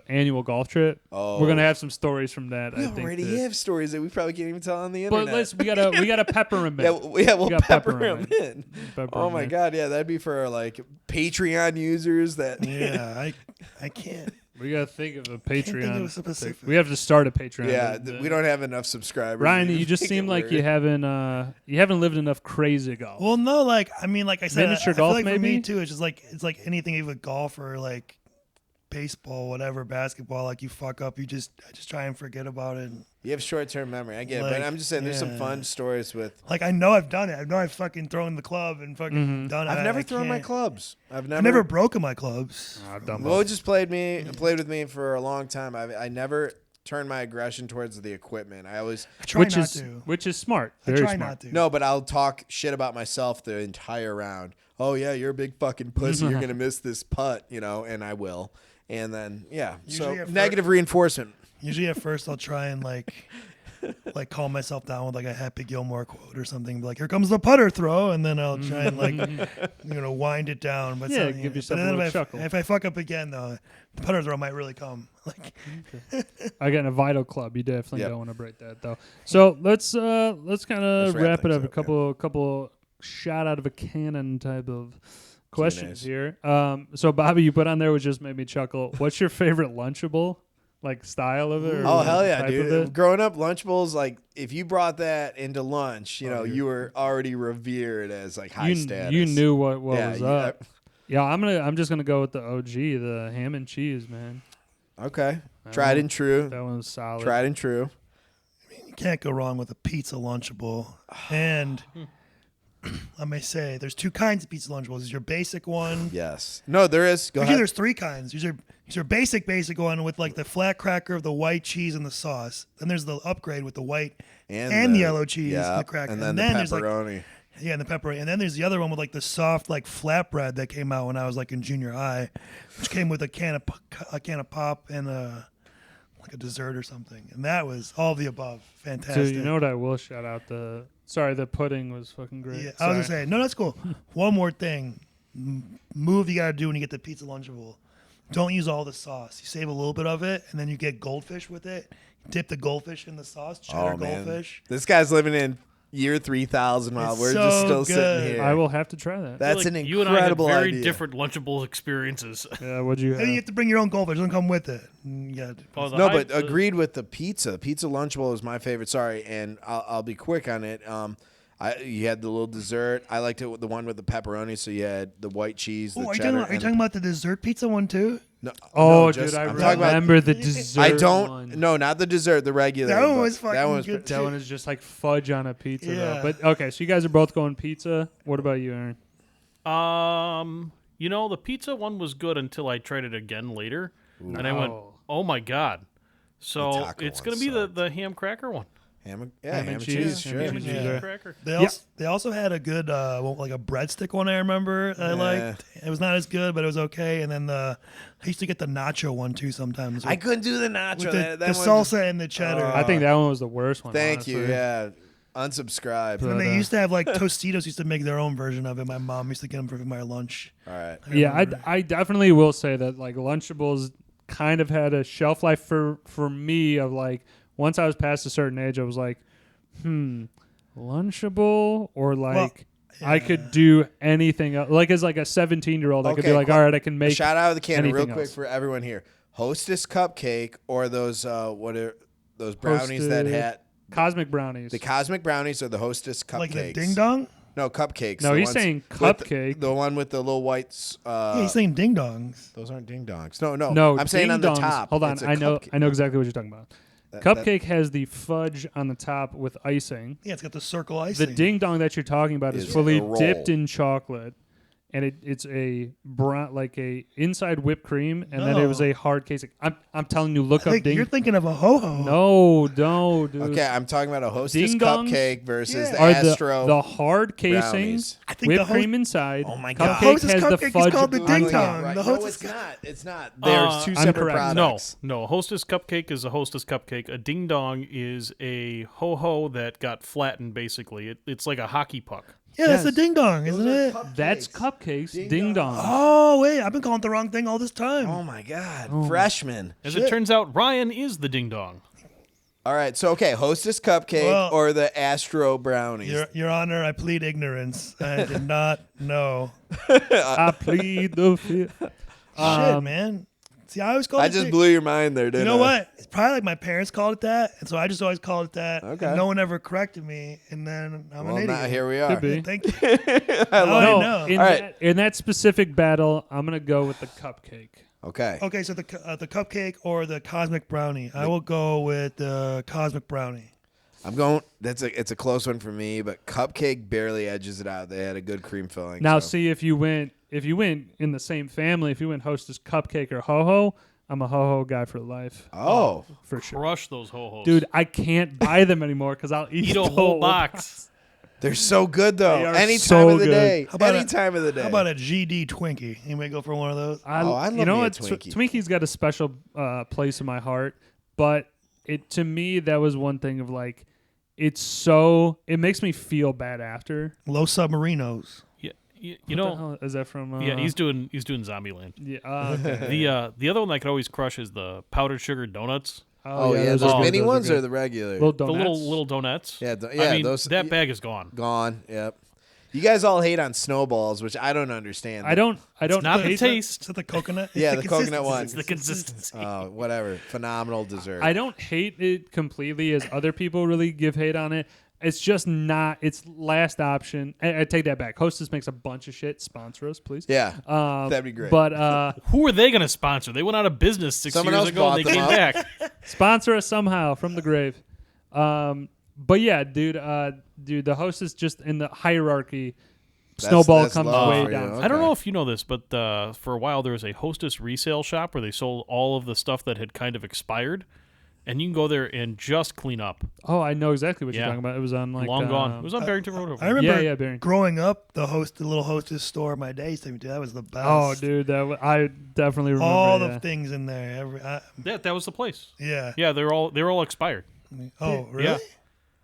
annual golf trip, we're gonna have some stories from that. We I think already have stories that we probably can't even tell on the internet. But we gotta pepper them in. We'll pepper them in. Oh my god, yeah, that'd be for like Patreon users. That Yeah, I can't. We gotta think of a think of a Patreon. specific. We have to start a Patreon. Yeah, we don't have enough subscribers. Ryan, to you just make seem it like work. you haven't lived enough crazy golf. Well, no, like I mean, like I said, Miniature I feel golf, like for me maybe? too. It's just like anything, even golf or like baseball, whatever, basketball. Like you fuck up, I just try and forget about it. And, You have short-term memory. I get it, but Like, I'm just saying there's some yeah. fun stories with. like I know I've done it. I know I've fucking thrown the club and fucking done it. I've never I thrown my can't- clubs. I've I've never broken my clubs. I've done Mo both. just played with me for a long time. I never turned my aggression towards the equipment. I always I try not to. Which is smart. I Very try smart. not to. no, but I'll talk shit about myself the entire round. Oh yeah, you're a big fucking pussy. You're gonna miss this putt, and I will. And then Usually so at negative reinforcement. Usually at first I'll try and like calm myself down with like a Happy Gilmore quote or something. Be like, here comes the putter throw, and then I'll try and like wind it down. But Yeah, so, give yourself but a then little if chuckle. if I fuck up again though, the putter throw might really come. Like Again, a vital club. You definitely Yep. don't want to break that though. So let's kind of Let's wrap wrap it things up. up, Couple shot out of a cannon type of questions Q&As. here. So Bobby, you put on there, which just made me chuckle. What's your favorite Lunchable? Like style of it? Or Oh hell yeah, type of dude! it? Growing up, Lunchables, like if you brought that into lunch, you were already revered as like high status. You knew what Yeah, was you- up. Yeah, I'm just gonna go with the OG, the ham and cheese, man. Okay, That tried one- and true. That one's solid. Tried and true. you can't go wrong with a pizza Lunchable. And I may say there's two kinds of pizza Lunchables. There's your basic one. Yes. No, there is. Go Actually, ahead. there's three kinds. There's your basic one with like the flat cracker, the white cheese, and the sauce. Then there's the upgrade with the white and the yellow cheese and the cracker. and then there's the like pepperoni. and the pepperoni. And then there's the other one with like the soft like flatbread that came out when I was like in junior high, which came with a can of pop and like a dessert or something. And that was all of the above. So Fantastic. you know what I will shout out the pudding was fucking great. Yeah, I was gonna Sorry. say, no, that's cool. One more thing. Move you gotta do when you get the pizza Lunchable. Don't use all the sauce. You save a little bit of it, and then you get goldfish with it. Dip the goldfish in the sauce, cheddar goldfish. This guy's living in year 3000 while It's we're just so still good. sitting here. I will have to try that. That's Like, an you and I had incredible very idea. different Lunchable experiences. Yeah, what'd you And then you have? have to bring your own goldfish. It doesn't come with it. No, but agreed with the pizza. Pizza Lunchable is my favorite. Sorry, and I'll be quick on it. You had the little dessert. I liked it with the one with the pepperoni. So you had the white cheese, the Oh, are you cheddar. talking about the dessert pizza one too? No, Oh, no, dude, just- I I'm talking about- remember the dessert. I don't. one. No, not the dessert. The regular. That one but was fucking good. That one is just like fudge on a pizza. Yeah. Though. But okay, so you guys are both going pizza. What about you, Aaron? The pizza one was good until I tried it again later, and I went, Oh. "Oh my god!" So The taco it's one gonna be sucked. the ham cracker one. ham and and cheese, cheese. ham and Sure. cheese. Yeah. Cracker. They also had a good like a breadstick one I remember that I liked. It was not as good, but it was okay. And then I used to get the nacho one too sometimes. I With, couldn't do the nacho. with that the one salsa just- and the cheddar. I think that one was the worst one. Thank you. honestly. Yeah. Unsubscribe. And then they But, used to have like Tostitos used to make their own version of it. My mom used to get them for my lunch. All right. Yeah, I definitely will say that like Lunchables kind of had a shelf life for me of like once I was past a certain age, I was like, Lunchable or like I could do anything else. Like as like a 17-year-old, I could be Okay, like, cool. all right, I can make Shout out of the can real anything quick else. for everyone here. Hostess Cupcake or those what are those brownies that Hostess- had Cosmic brownies. the cosmic brownies or the Hostess Cupcakes? Like the ding dong? No, cupcakes. No, the he's ones saying with cupcake. The one with the little white. Yeah, he's saying ding dongs. Those aren't ding dongs. No. No, I'm saying on the ding-dongs. top. Hold on, it's a I know cupcake. exactly what you're talking about. That- Cupcake has the fudge on the top with icing. Yeah, it's got the circle The icing. ding dong that you're talking about is Is fully a roll. dipped in chocolate, and it's a brown like a inside whipped cream, and then it was No. a hard casing. I'm telling you, look I up think ding. you're thinking of a ho-ho. No, dude. Okay, I'm talking about a Hostess Ding-dongs Cupcake versus the Are Astro. the hard casing, brownies. I think the whipped cream inside. Oh my Cupcake God. Hostess has the Cupcake is fudge called the on ding top. dong. Right. The No, Hostess it's not. It's not. There's two separate incorrect. products. No. Hostess Cupcake is a Hostess Cupcake. A ding dong is a ho ho that got flattened. Basically, it's like a hockey puck. Yeah, that's the Yes. ding dong, isn't it? That's cupcakes. Ding dong. Oh wait, I've been calling it the wrong thing all this time. Oh my God, freshman. As it turns out, Ryan is the ding dong. All right, so okay, Hostess Cupcake Well, or the Astro brownies. Your Honor, I plead ignorance. I did not know. I plead the fifth. Shit, man. See, I always called I it. just blew your mind there, didn't I? You know what? It's probably like my parents called it that, and so I just always called it that. Okay. And no one ever corrected me, and then I'm an idiot. Now here we are. Could be. Thank you. I love No, it. know. In, All right. in that specific battle, I'm gonna go with the cupcake. Okay. Okay, so the cupcake or the cosmic brownie. I will go with the cosmic brownie. I'm going. It's a close one for me, but Cupcake barely edges it out. They had a good cream filling. Now, so. see if you went in the same family. If you went Hostess Cupcake or Ho Ho, I'm a Ho Ho guy for life. Oh, For sure. Crush those ho-hos. Dude, I can't buy them anymore because I'll eat Eat the a whole box. they're so good though. They are Any so time of the good. day. How about Any a- time of the day. How about a GD Twinkie? Anybody go for one of those? I love you know me a what? Twinkie. Twinkie's got a special place in my heart, but to me that was one thing of like, it makes me feel bad after. Los Submarinos. Yeah, you What the know. hell is that from? Yeah, he's doing Zombieland. Yeah. Okay. The other one I could always crush is the powdered sugar donuts. Oh yeah, those those are good, mini those are ones good. or the regular? little The donuts. little donuts. Yeah, I mean, those that bag is gone. gone. Yep. You guys all hate on snowballs, which I don't understand. I don't Not the hate taste. Is that the coconut? Yeah, It's the coconut consistency. one. It's the consistency. Oh, whatever. Phenomenal dessert. I don't hate it completely as other people really give hate on it. It's just not. It's last option. I take that back. Hostess makes a bunch of shit. Sponsor us, please. Yeah, Um, that'd be great. But Who are they going to sponsor? They went out of business 6 Someone years else ago and they bought came them back. sponsor us somehow from the grave. But yeah, dude, the Hostess just in the hierarchy. Snowball that's comes love way for you. down. Okay. I don't know if you know this, but for a while there was a Hostess resale shop where they sold all of the stuff that had kind of expired, and you can go there and just clean up. Oh, I know exactly what you're Yeah. talking about. It was on like Long gone. It was on Barrington Road. I remember yeah, Barry. growing up, the little Hostess store my day used to that was the best. Oh, dude, I definitely remember all yeah. the things in there. That was the place. Yeah. Yeah, they were all expired. Oh, really? Yeah.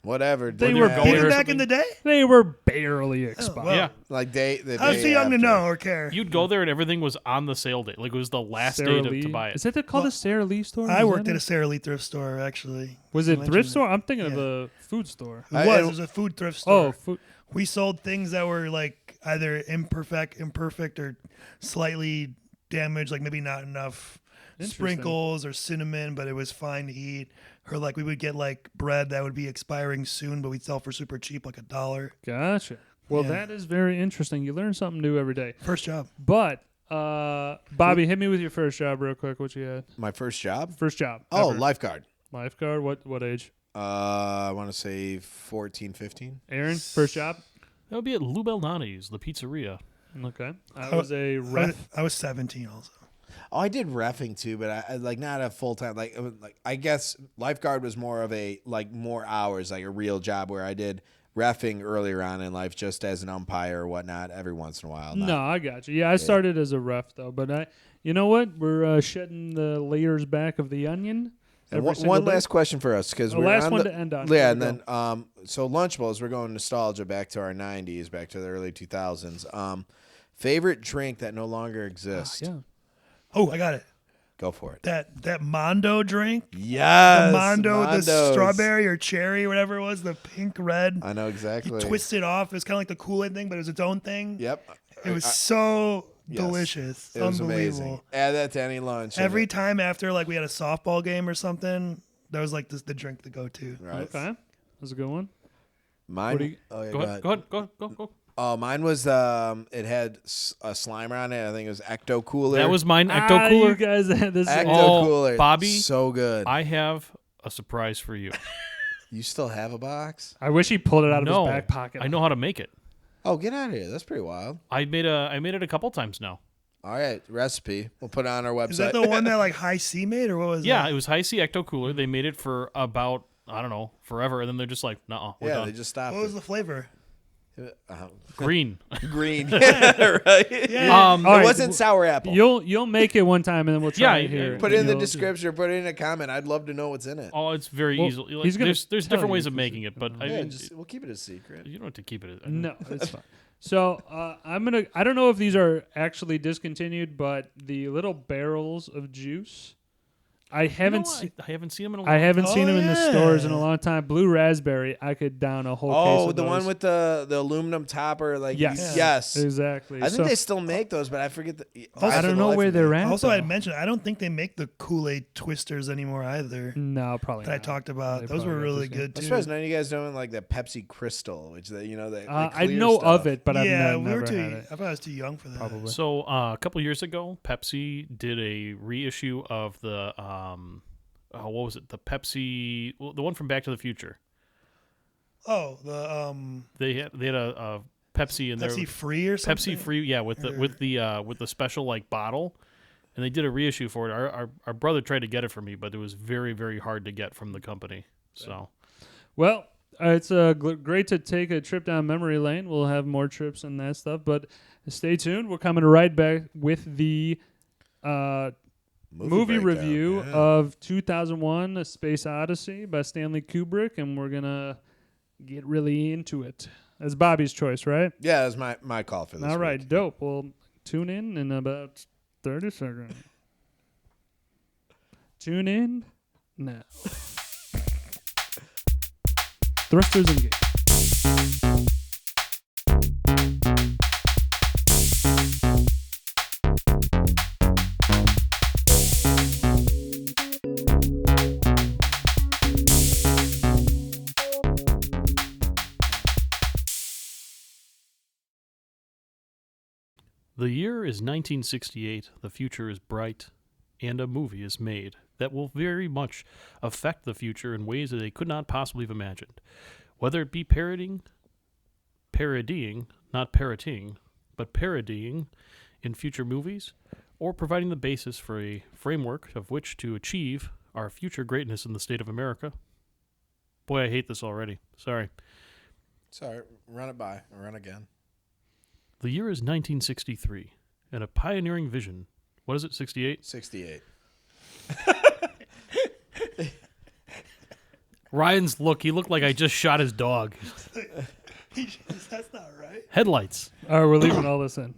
Whatever. They didn't were matter. big Even or back in the day? They were barely expired. well. Yeah. Like they I was too young to know or care. You'd go there and everything was on the sale day. Like it was the last Sarah day Lee. to buy it. Is that called a Sarah Lee store? I Is worked that at a it? Sarah Lee thrift store, actually. Was it Mentioned thrift store? I'm thinking of Yeah. a food store. It was. and- It was a food thrift store. Oh, food. We sold things that were like either imperfect, or slightly damaged, like maybe not enough Interesting. sprinkles or cinnamon, but it was fine to eat. Or like we would get like bread that would be expiring soon, but we'd sell for super cheap, like $1. Gotcha. Well, Yeah. that is very interesting. You learn something new every day. First job. But Bobby, hit me with your first job real quick. What you had? My first job. First job. Oh, ever. lifeguard. Lifeguard. What age? I want to say 14, 15. Aaron, first job. That would be at Lou Belnani's, the pizzeria. Okay. I was a ref. I was 17 also. Oh, I did reffing too, but I like not a full time. Like I guess lifeguard was more of a like more hours, like a real job where I did reffing earlier on in life, just as an umpire or whatnot, every once in a while. No, I got you. Yeah, I started as a ref though, but you know what? We're shedding the layers back of the onion. And every one single day. last question for us because we're last on one the, to end on. Yeah, Here and we then so Lunchables, we're going nostalgia back to our 90s, back to the early 2000s. Favorite drink that no longer exists. Yeah. Oh, I got it. Go for it. That Mondo drink. Yes, The Mondo, the Mondos. strawberry or cherry, whatever it was, the pink red. I know You exactly. twist it off. It was kind of like the Kool-Aid thing, but it was its own thing. Yep. It was so yes. delicious. It was Unbelievable. amazing. Add that to any lunch. and Every it- time after like we had a softball game or something, that was like the drink to go to. right. Okay. That's a good one. Mine. What do you- oh, yeah, Go ahead. Go. Oh, mine was it had a Slimer on it. I think it was Ecto Cooler. That was mine, Ecto Cooler. You guys had this. Ecto Oh, Cooler. Bobby, so good. I have a surprise for you. You still have a box? I wish he pulled it out of No, his back pocket. I know how to make it. Oh, get out of here! That's pretty wild. I made it a couple times now. All right, recipe. We'll put it on our website. Is that the one that like High C made or what was Yeah, that? it was High C Ecto Cooler. They made it for about I don't know forever, and then they're just like, nah, we're yeah, done. they just stopped. What was the flavor? Green. Green? Yeah, right. Yeah. All It right, wasn't sour apple. You'll make it one time and then we'll try Yeah, it here. Put it in the You'll- description or put it in a comment. I'd love to know what's in it. Oh, it's very Well, easy. Like, he's gonna there's tell different you ways of if making it, but I Yeah, mean, we'll keep it a secret. you don't have to keep it. No, it's fine. So I don't know if these are actually discontinued, but the little barrels of juice. I haven't. I haven't seen them in a long I haven't Oh, seen them in the yeah. stores in a long time. Blue raspberry, I could down a whole case Oh, of the those. one with the aluminum topper, like Yes. yes. Exactly. I think So, they still make those, but I forget the. I don't know where they're at. Also, though. I'd mentioned I don't think they make the Kool-Aid twisters anymore either. No, probably That I not. talked about. They Those were probably got really this good I'm too. surprised none of you guys doing like the Pepsi Crystal, which they, the I clear know stuff. of it, but yeah, I've we were never too. had it. I thought I was too young for that. Probably. So a couple years ago, Pepsi did a reissue of the what was it? The Pepsi, the one from Back to the Future. Oh, the They had a Pepsi in there. Pepsi Free or something. Pepsi Free, yeah, with the special like bottle, and they did a reissue for it. Our brother tried to get it for me, but it was very, very hard to get from the company. So Well, it's great to take a trip down memory lane. We'll have more trips and that stuff, but stay tuned. We're coming right back with the movie breakdown, review yeah. of 2001: A Space Odyssey by Stanley Kubrick, and we're gonna get really into it. That's Bobby's choice, right? Yeah, that's my call for this. All right, week. dope. Well, tune in about 30 seconds. Tune in now. Thrusters engaged. the year is 1968. The future is bright, and a movie is made that will very much affect the future in ways that they could not possibly have imagined. Whether it be parodying, not parroting, but parodying in future movies, or providing the basis for a framework of which to achieve our future greatness in the state of America. Boy, I hate this already. Sorry. Sorry, run it by. Run again. The year is 1963, and a pioneering vision. What is it, 68? 68. Ryan's look, he looked like I just shot his dog. That's not right. Headlights. All right, we're leaving all this in.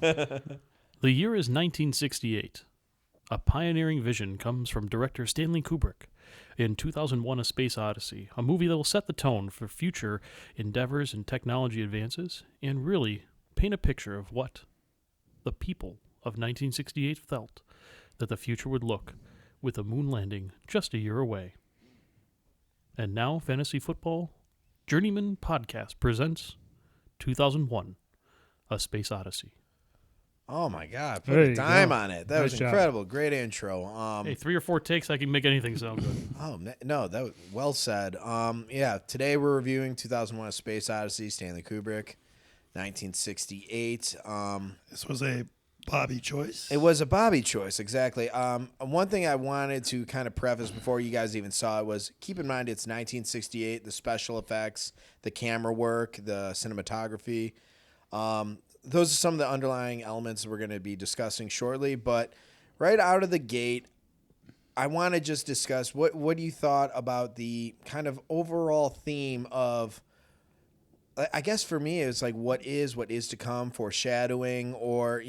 The year is 1968. A pioneering vision comes from director Stanley Kubrick in 2001: A Space Odyssey, a movie that will set the tone for future endeavors and technology advances and really paint a picture of what the people of 1968 felt that the future would look with the moon landing just a year away. And now, Fantasy Football Journeymen Podcast presents 2001: A Space Odyssey. Oh my God! There Put a you dime go. on it. That Nice was job. incredible. Great intro. Hey, 3 or 4 takes, I can make anything sound good. Oh no, that was well said. Yeah. Today we're reviewing 2001: A Space Odyssey, Stanley Kubrick, 1968. This was a Bobby choice. It was a Bobby choice, exactly. One thing I wanted to kind of preface before you guys even saw it was keep in mind it's 1968. The special effects, the camera work, the cinematography. Those are some of the underlying elements we're going to be discussing shortly. But right out of the gate, I want to just discuss what you thought about the kind of overall theme of, I guess for me, it's like what is to come, foreshadowing, or,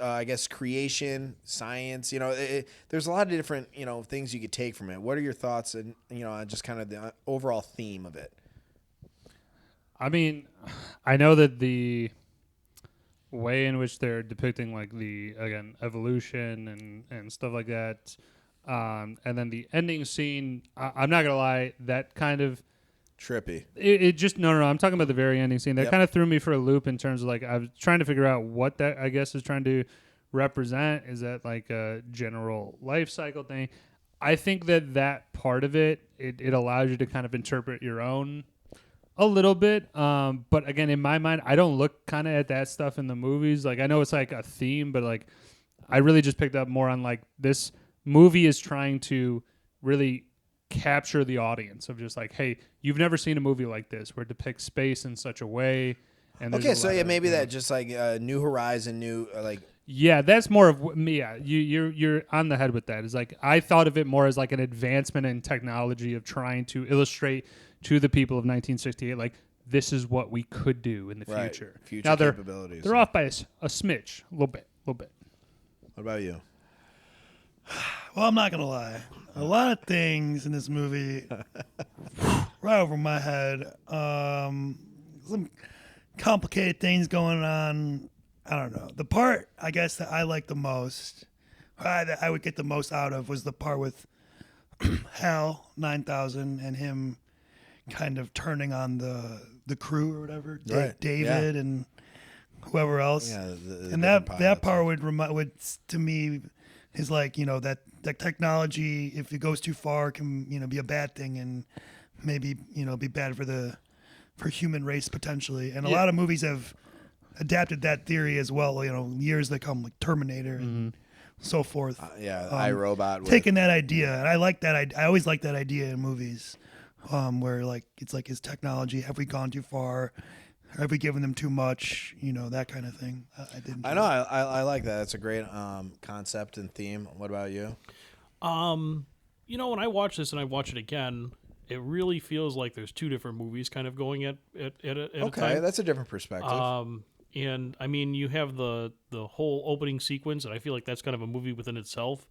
I guess creation, science. There's a lot of different, things you could take from it. What are your thoughts and, on just kind of the overall theme of it? I mean, I know that the way in which they're depicting like the evolution and stuff like that, and then the ending scene. I'm not gonna lie, that kind of Trippy. it just no. I'm talking about the very ending scene. That Yep. kind of threw me for a loop in terms of like I was trying to figure out what that I guess is trying to represent. Is that like a general life cycle thing? I think that part of it allows you to kind of interpret your own a little bit. But again, in my mind, I don't look kind of at that stuff in the movies. Like I know it's like a theme, but like I really just picked up more on like this movie is trying to really capture the audience of just like, hey, you've never seen a movie like this where it depicts space in such a way. And there's Okay, a so lot yeah, of, maybe you know- that just like New Horizon, Yeah, that's more of me. Yeah, you're on the head with that. It's like I thought of it more as like an advancement in technology of trying to illustrate to the people of 1968, like this is what we could do in the right, future. future Now they're capabilities. off by a smidge, a little bit. What about you? Well, I'm not gonna lie. A lot of things in this movie, right over my head. Some complicated things going on. I don't know. The part I guess that I like the most, that I would get the most out of, was the part with Hal 9000 and him kind of turning on the crew or whatever, Right. David and whoever else. Yeah, and that part would to me is like, that technology, if it goes too far, can be a bad thing and maybe be bad for human race potentially. And a lot of movies have adapted that theory as well. Years that come, like Terminator and so forth. iRobot. Taking that idea, and I like that. I always like that idea in movies, where like it's like, is technology, have we gone too far? Have we given them too much? That kind of thing. I know. I like that. It's a great concept and theme. What about you? When I watch this and I watch it again, it really feels like there's two different movies kind of going at a time. Okay, that's a different perspective. And I mean, you have the whole opening sequence, and I feel like that's kind of a movie within itself.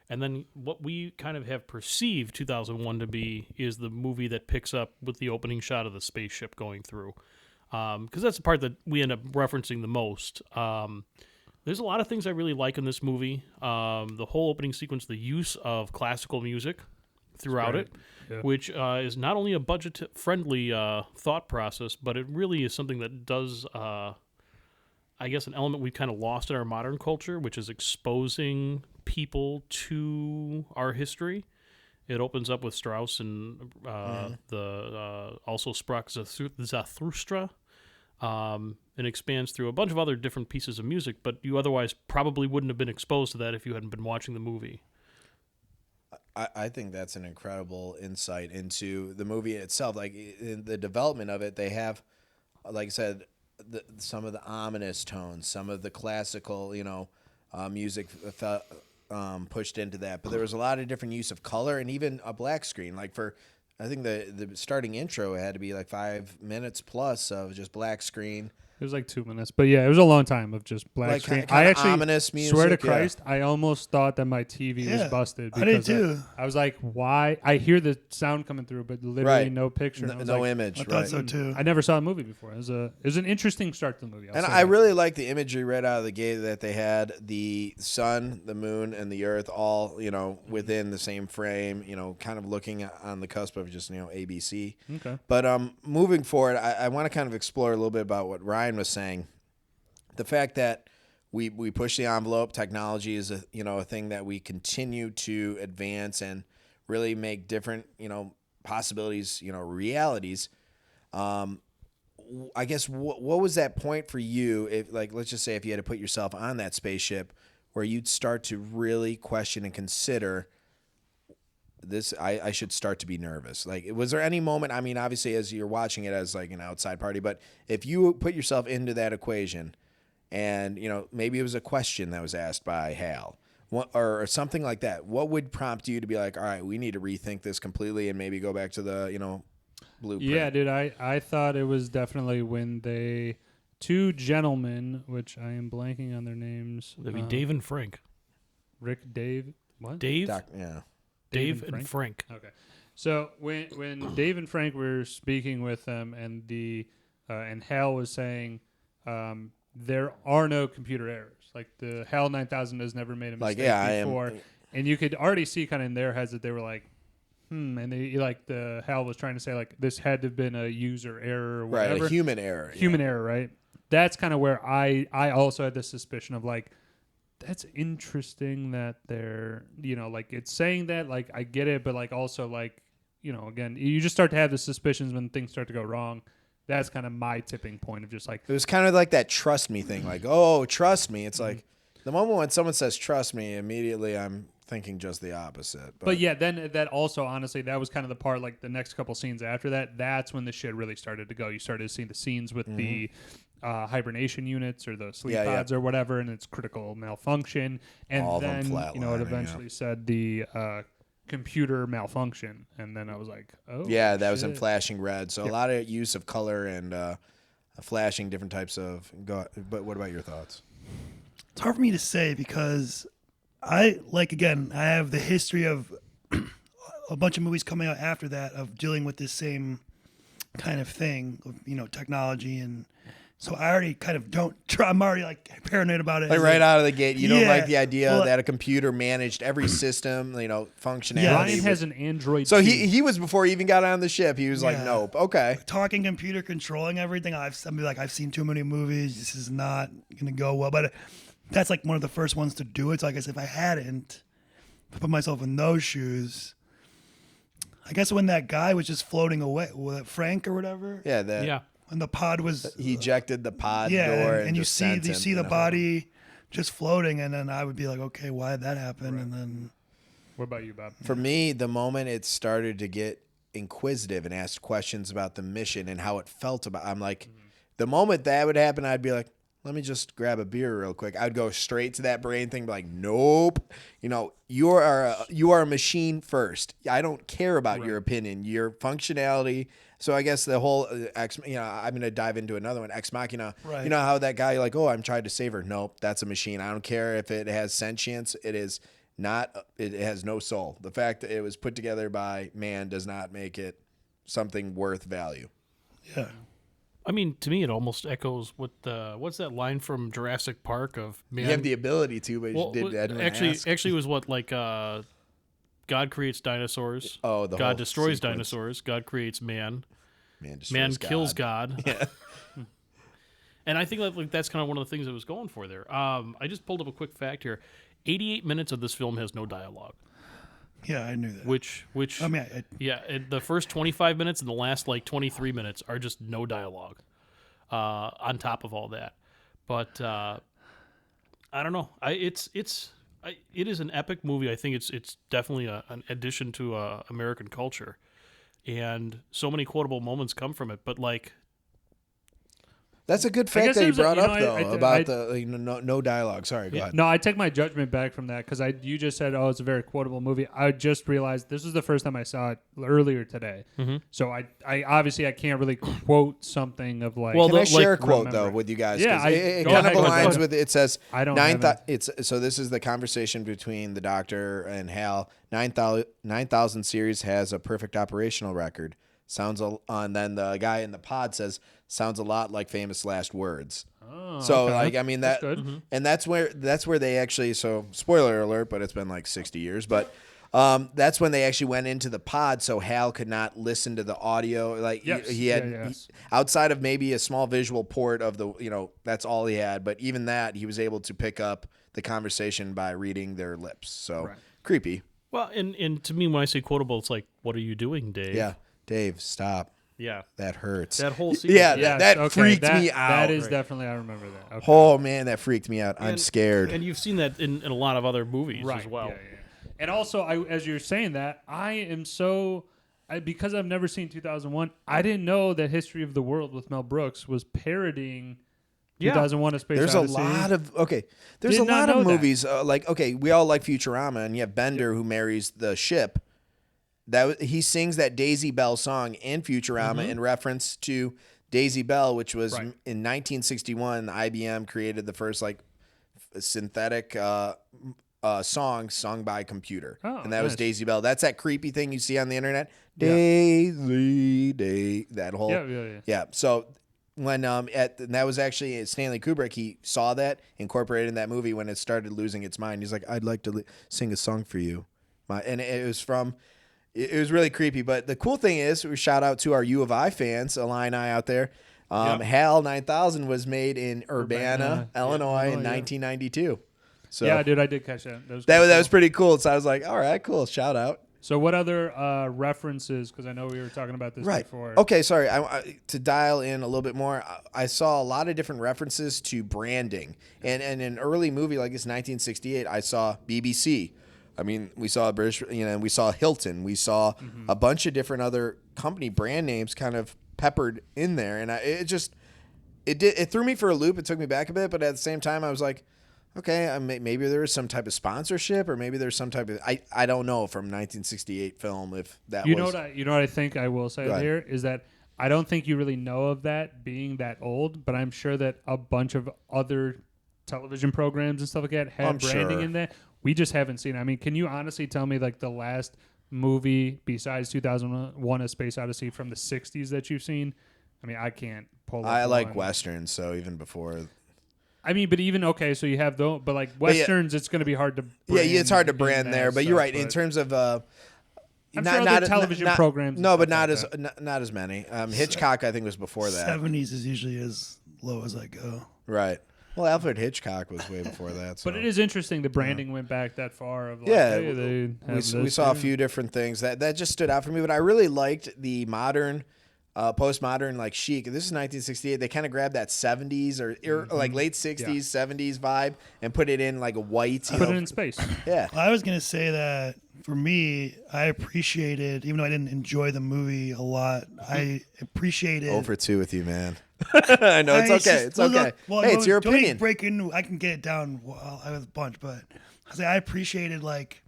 And then what we kind of have perceived 2001 to be is the movie that picks up with the opening shot of the spaceship going through. Because that's the part that we end up referencing the most. There's a lot of things I really like in this movie. The whole opening sequence, the use of classical music throughout it, which is not only a budget-friendly thought process, but it really is something that does, I guess, an element we've kind of lost in our modern culture, which is exposing people to our history. It opens up with Strauss and also Sprach Zarathustra, and expands through a bunch of other different pieces of music, but you otherwise probably wouldn't have been exposed to that if you hadn't been watching the movie. I think that's an incredible insight into the movie itself. Like, in the development of it, they have, like I said, some of the ominous tones, some of the classical, music pushed into that. But there was a lot of different use of color and even a black screen. Like, I think the starting intro had to be like 5 minutes plus of just black screen. It was like 2 minutes, but yeah, it was a long time of just black screen. I actually ominous music, swear to Christ, I almost thought that my TV was busted. I did too. I was like, why? I hear the sound coming through, but literally no picture. No image. I thought so too. I never saw a movie before. It was an interesting start to the movie. I really like the imagery right out of the gate that they had the sun, the moon, and the earth all within the same frame. Kind of looking on the cusp of just ABC. Okay. But moving forward, I want to kind of explore a little bit about what Ryan was saying. The fact that we push the envelope, technology is a thing that we continue to advance and really make different possibilities, realities. I guess what was that point for you? If let's just say if you had to put yourself on that spaceship, where you'd start to really question and consider this, I should start to be nervous. Like, was there any moment, I mean, obviously as you're watching it as like an outside party, but if you put yourself into that equation and, maybe it was a question that was asked by Hal or something like that, what would prompt you to be like, all right, we need to rethink this completely and maybe go back to the, blueprint? Yeah, dude, I thought it was definitely when two gentlemen, which I am blanking on their names. That'd be Dave and Frank. Dave, Dave? Yeah. Dave and Frank. Okay. So when Dave and Frank were speaking with them and and Hal was saying there are no computer errors. Like, the Hal 9000 has never made a mistake before. And you could already see kind of in their heads that they were like, and they the Hal was trying to say like this had to have been a user error or whatever. Right, a human error. Human error, right? That's kind of where I also had this suspicion of like, that's interesting that they're, it's saying that, like, I get it, but like also like, again, you just start to have the suspicions when things start to go wrong. That's kind of my tipping point of just like, it was kind of like that trust me thing. Like, oh, trust me. It's like the moment when someone says trust me, immediately I'm thinking just the opposite. But yeah, then that also, honestly, that was kind of the part, like the next couple scenes after that, that's when the shit really started to go. You started to see the scenes with the hibernation units or the sleep pods or whatever, and it's critical malfunction. And all then, it flatlining, eventually said the computer malfunction. And then I was like, oh, yeah, that shit. was in flashing red. So a lot of use of color and flashing different types of. But what about your thoughts? It's hard for me to say because I have the history of a bunch of movies coming out after that of dealing with this same kind of thing of, technology. And so I already kind of I'm already like paranoid about it. Like right out of the gate, you don't Yeah. like the idea Well, that a computer managed every system, functionality. Yeah. Ryan has an Android. So too. he was before he even got on the ship. He was like, Yeah. nope, okay. Talking computer controlling everything. I've seen too many movies. This is not gonna go well. But that's like one of the first ones to do it. So I guess if I hadn't put myself in those shoes, I guess when that guy was just floating away, Frank or whatever, Yeah, Yeah. when the pod was he ejected the pod yeah, door and you just see sent you him, see the body just floating, and then I would be like, okay, why did that happen? And then What about you, Bob? For me, the moment it started to get inquisitive and ask questions about the mission and how it felt about, I'm like, the moment that would happen, I'd be like, let me just grab a beer real quick. I'd go straight to that brain thing, be like, nope. You are a machine first. I don't care about your opinion, your functionality. So I guess the whole I'm going to dive into another one, Ex Machina. Right. You know how that guy, like, oh, I'm trying to save her. Nope, that's a machine. I don't care if it has sentience. It is not. It has no soul. The fact that it was put together by man does not make it something worth value. yeah. I mean, to me, it almost echoes what what's that line from Jurassic Park of man? You have the ability to, but well, you didn't actually, ask. actually, it was what God creates dinosaurs. Oh, the whole God destroys sequence. dinosaurs. God creates man. Man Man destroys kills God. God. Yeah. And I think that's kind of one of the things it was going for there. I just pulled up a quick fact here. 88 minutes of this film has no dialogue. Yeah, I knew that. Which I mean, the first 25 minutes and the last 23 minutes are just no dialogue on top of all that. But I don't know. It is an epic movie. I think it's definitely an addition to American culture, and so many quotable moments come from it. But That's a good I fact guess that you there's a- brought you up, know, though, I- about the no dialogue. Sorry, go ahead. No, I take my judgment back from that because you just said, "Oh, it's a very quotable movie." I just realized this was the first time I saw it earlier today. Mm-hmm. So I obviously I can't really quote something of like. Well, Can I the- share a like, quote, remember. though, with you guys? Yeah, 'Cause I- it go kind ahead, of go aligns ahead. with, it says, I don't have it. so this is the conversation between the doctor and Hal. 9,000 series has a perfect operational record. And then the guy in the pod says, sounds a lot like Famous Last Words. Oh, So okay. I mean That's that, good. and that's where they actually. So spoiler alert, but it's been 60 years. But that's when they actually went into the pod, so Hal could not listen to the audio. Yes. He had Yes. outside of maybe a small visual port of the that's all he had. But even that, he was able to pick up the conversation by reading their lips. So Right. creepy. well, and to me, when I say quotable, it's like, what are you doing, Dave? Yeah, Dave, stop. Yeah. That hurts. That whole sequence. Yeah, Yes, that okay, freaked me out. That is Right. definitely I remember that. Okay. Oh man, that freaked me out. I'm And- scared. And you've seen that in a lot of other movies right. as well. Yeah. And also, as you're saying that, I am because I've never seen 2001. I didn't know that History of the World with Mel Brooks was parodying Yeah. 2001: A Space There's Odyssey. a lot of There's Did a not lot of know that. movies we all like Futurama, and you have Bender who marries the ship. That he sings that Daisy Bell song in Futurama in reference to Daisy Bell, which was Right. in 1961. IBM created the first synthetic song sung by computer, Oh, and that was nice. Daisy Bell. That's that creepy thing you see on the internet, Yeah. Daisy, that whole Yeah. yeah. So when and that was actually Stanley Kubrick, he saw that, incorporated in that movie when it started losing its mind. He's like, I'd like to sing a song for you, and it was from. It was really creepy, but the cool thing is, we shout out to our U of I fans, Illini out there. Yep. HAL 9000 was made in Urbana, Illinois in yeah. 1992. So Yeah, dude, I did catch that. That was, that cool. was pretty cool. So I was like, all right, cool, shout out. So what other references? Because I know we were talking about this Right. before. Okay, sorry. To dial in a little bit more, I saw a lot of different references to branding. And in an early movie like this, 1968, I saw BBC. I mean, we saw British, we saw Hilton. We saw a bunch of different other company brand names kind of peppered in there. And it threw me for a loop. It took me back a bit. But at the same time, I was like, okay, maybe there was some type of sponsorship, or maybe there's some type of I don't know from 1968 film if that You was. know what I think I will say Go ahead. here is that I don't think you really know of that being that old, but I'm sure that a bunch of other television programs and stuff like that had I'm branding sure. in that. we just haven't seen it. I mean, can you honestly tell me like the last movie besides 2001: A Space Odyssey from the 60s that you've seen? I mean, I can't pull up I like one. westerns, so even before. I mean, but even okay, so you have those, but like westerns, it's going to be hard to. Yeah, it's hard to in brand that there, but you're stuff, right in terms of. I'm sure other television programs, No, and but stuff not as many. Hitchcock, I think, was before that. 70s is usually as low as I go. Right. Well, Alfred Hitchcock was way before that. So. But it is interesting the branding went back that far. Of like, Yeah, hey, they have we this saw a here. few different things that just stood out for me. But I really liked the modern, postmodern like chic. This is 1968. They kind of grabbed that 70s or like late 60s, 70s vibe and put it in like a white. Put it in space. Yeah. I was gonna say that for me, I appreciated, even though I didn't enjoy the movie a lot, I appreciated. Over 2 with you, man. I know it's okay. It's okay. Hey, it's your opinion. Breaking, I can get it down. Well, I have a bunch, but I appreciated like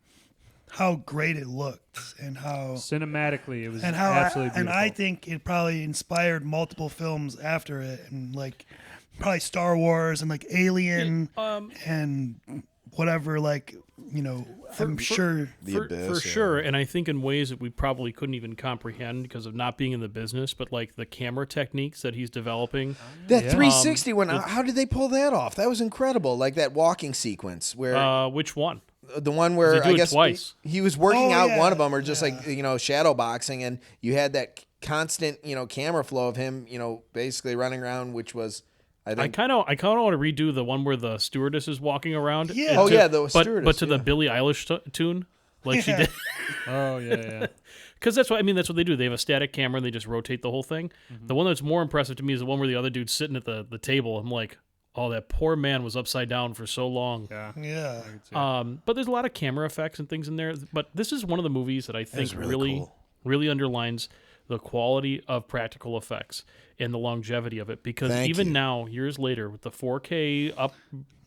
how great it looked and how Cinematically, it was and how absolutely beautiful. and I think it probably inspired multiple films after it, and like probably Star Wars and like Alien and whatever, like, you know, I'm sure The for Abyss, yeah. sure, and I think in ways that we probably couldn't even comprehend because of not being in the business, but like the camera techniques that he's developing. That Yeah. 360 one, how did they pull that off? That was incredible. Like that walking sequence where Which one? the one where They do I it guess twice. he was working Oh, out yeah, one of them, or just yeah. like, you know, shadow boxing, and you had that constant, you know, camera flow of him, you know, basically running around, which was, I I think, kind of want to redo the one where the stewardess is walking around. Yeah. and Oh, to- yeah, the but stewardess, to the yeah. Billie Eilish tune, like she Yeah. did. Oh yeah. Because that's what they do. They have a static camera and they just rotate the whole thing. The one that's more impressive to me is the one where the other dude's sitting at the table. I'm like, oh, that poor man was upside down for so long. Yeah. yeah. But there's a lot of camera effects and things in there. But this is one of the movies that I think really cool. really underlines the quality of practical effects and the longevity of it. Because Thank even you. now, years later, with the 4K up,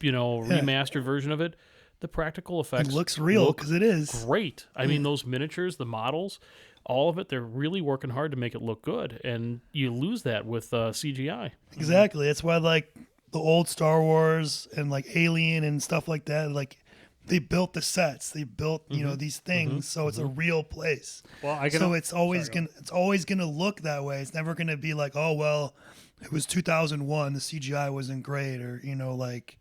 remastered version of it, the practical effects It looks real look because it is. great. I mean, those miniatures, the models, all of it, they're really working hard to make it look good. And you lose that with CGI. Exactly. That's why like the old Star Wars and like Alien and stuff like that, like they built the sets, they built you know these things, so it's a real place. Well, I can. So it's always gonna look that way. It's never gonna be like, oh well, it was 2001, the CGI wasn't great, or you know, like,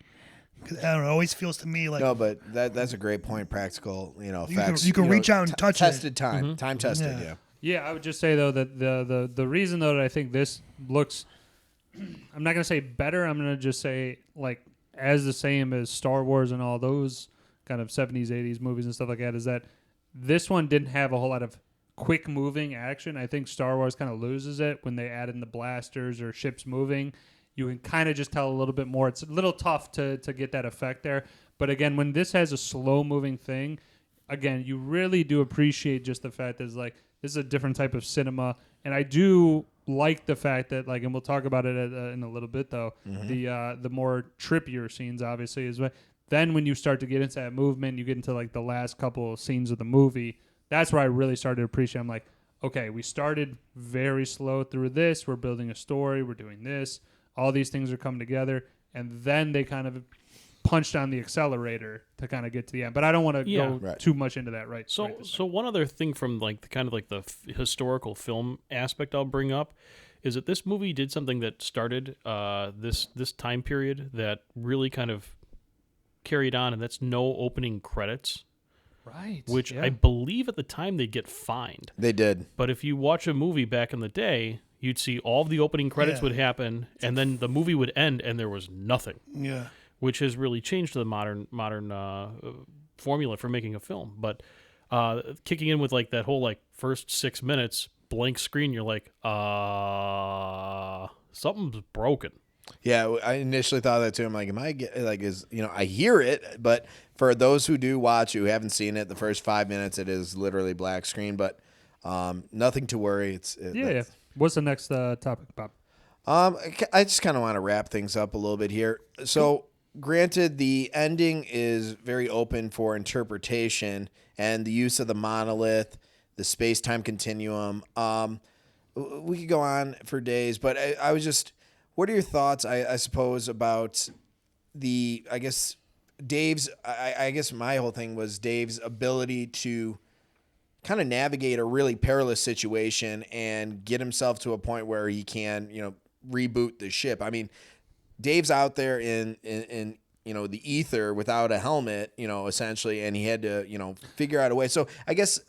'cause I don't know. It always feels to me like no, but that's a great point. Practical, you know, You can- effects. you can know, reach out and touch it. tested time tested. Yeah. Yeah. Yeah, I would just say though that the reason though that I think this looks, I'm not gonna say better. I'm gonna just say like as the same as Star Wars and all those kind of 70s, 80s movies and stuff like that, is that this one didn't have a whole lot of quick moving action. I think Star Wars kind of loses it when they add in the blasters or ships moving. You can kind of just tell a little bit more. It's a little tough to get that effect there. But again, when this has a slow moving thing, again, you really do appreciate just the fact that it's like this is a different type of cinema. And I do like the fact that, like, and we'll talk about it in a little bit though, the more trippier scenes obviously is what. Then when you start to get into that movement, you get into like the last couple of scenes of the movie. That's where I really started to appreciate. I'm like, okay, we started very slow through this. We're building a story. We're doing this. All these things are coming together, and then they kind of punched on the accelerator to kind of get to the end. But I don't want to go Right. too much into that right. So, right this so one other thing from like the kind of like the historical film aspect I'll bring up is that this movie did something that started this time period that really kind of carried on, and that's no opening credits, right. which Yeah. I believe at the time they'd get fined. They did. But if you watch a movie back in the day, you'd see all of the opening credits Yeah. would happen, and then the movie would end, and there was nothing, yeah. which has really changed the modern formula for making a film. But kicking in with like that whole like first 6 minutes blank screen, you're like, something's broken. Yeah, I initially thought that too. I'm like, I hear it, but for those who do watch, who haven't seen it, the first 5 minutes, it is literally black screen, but nothing to worry. Yeah. What's the next topic, Bob? I just kind of want to wrap things up a little bit here. So, granted, the ending is very open for interpretation and the use of the monolith, the space-time continuum. We could go on for days, but I was just... What are your thoughts, I suppose, about the, I guess, Dave's, I guess my whole thing was Dave's ability to kind of navigate a really perilous situation and get himself to a point where he can, reboot the ship. I mean, Dave's out there in the ether without a helmet, essentially, and he had to, figure out a way. So I guess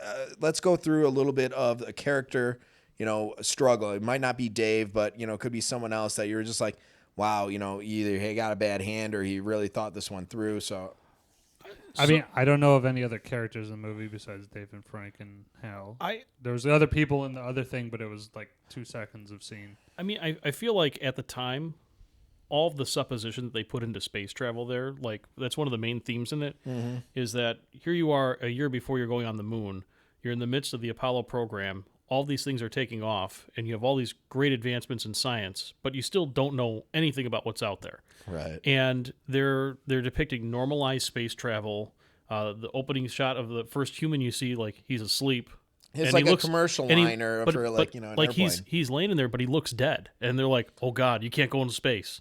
let's go through a little bit of a character, struggle. It might not be Dave, but, it could be someone else that you're just like, wow, either he got a bad hand or he really thought this one through. So, I mean, I don't know of any other characters in the movie besides Dave and Frank and Hal. There was other people in the other thing, but it was like 2 seconds of scene. I mean, I feel like at the time, all of the supposition that they put into space travel there, like that's one of the main themes in it, is that here you are a year before you're going on the moon. You're in the midst of the Apollo program. All these things are taking off, and you have all these great advancements in science, but you still don't know anything about what's out there. right. And they're depicting normalized space travel. The opening shot of the first human you see, like he's asleep. It's and like he looks, a commercial and he- liner but- for but, an like airplane. he's laying in there, but he looks dead, and they're like, "Oh God, you can't go into space."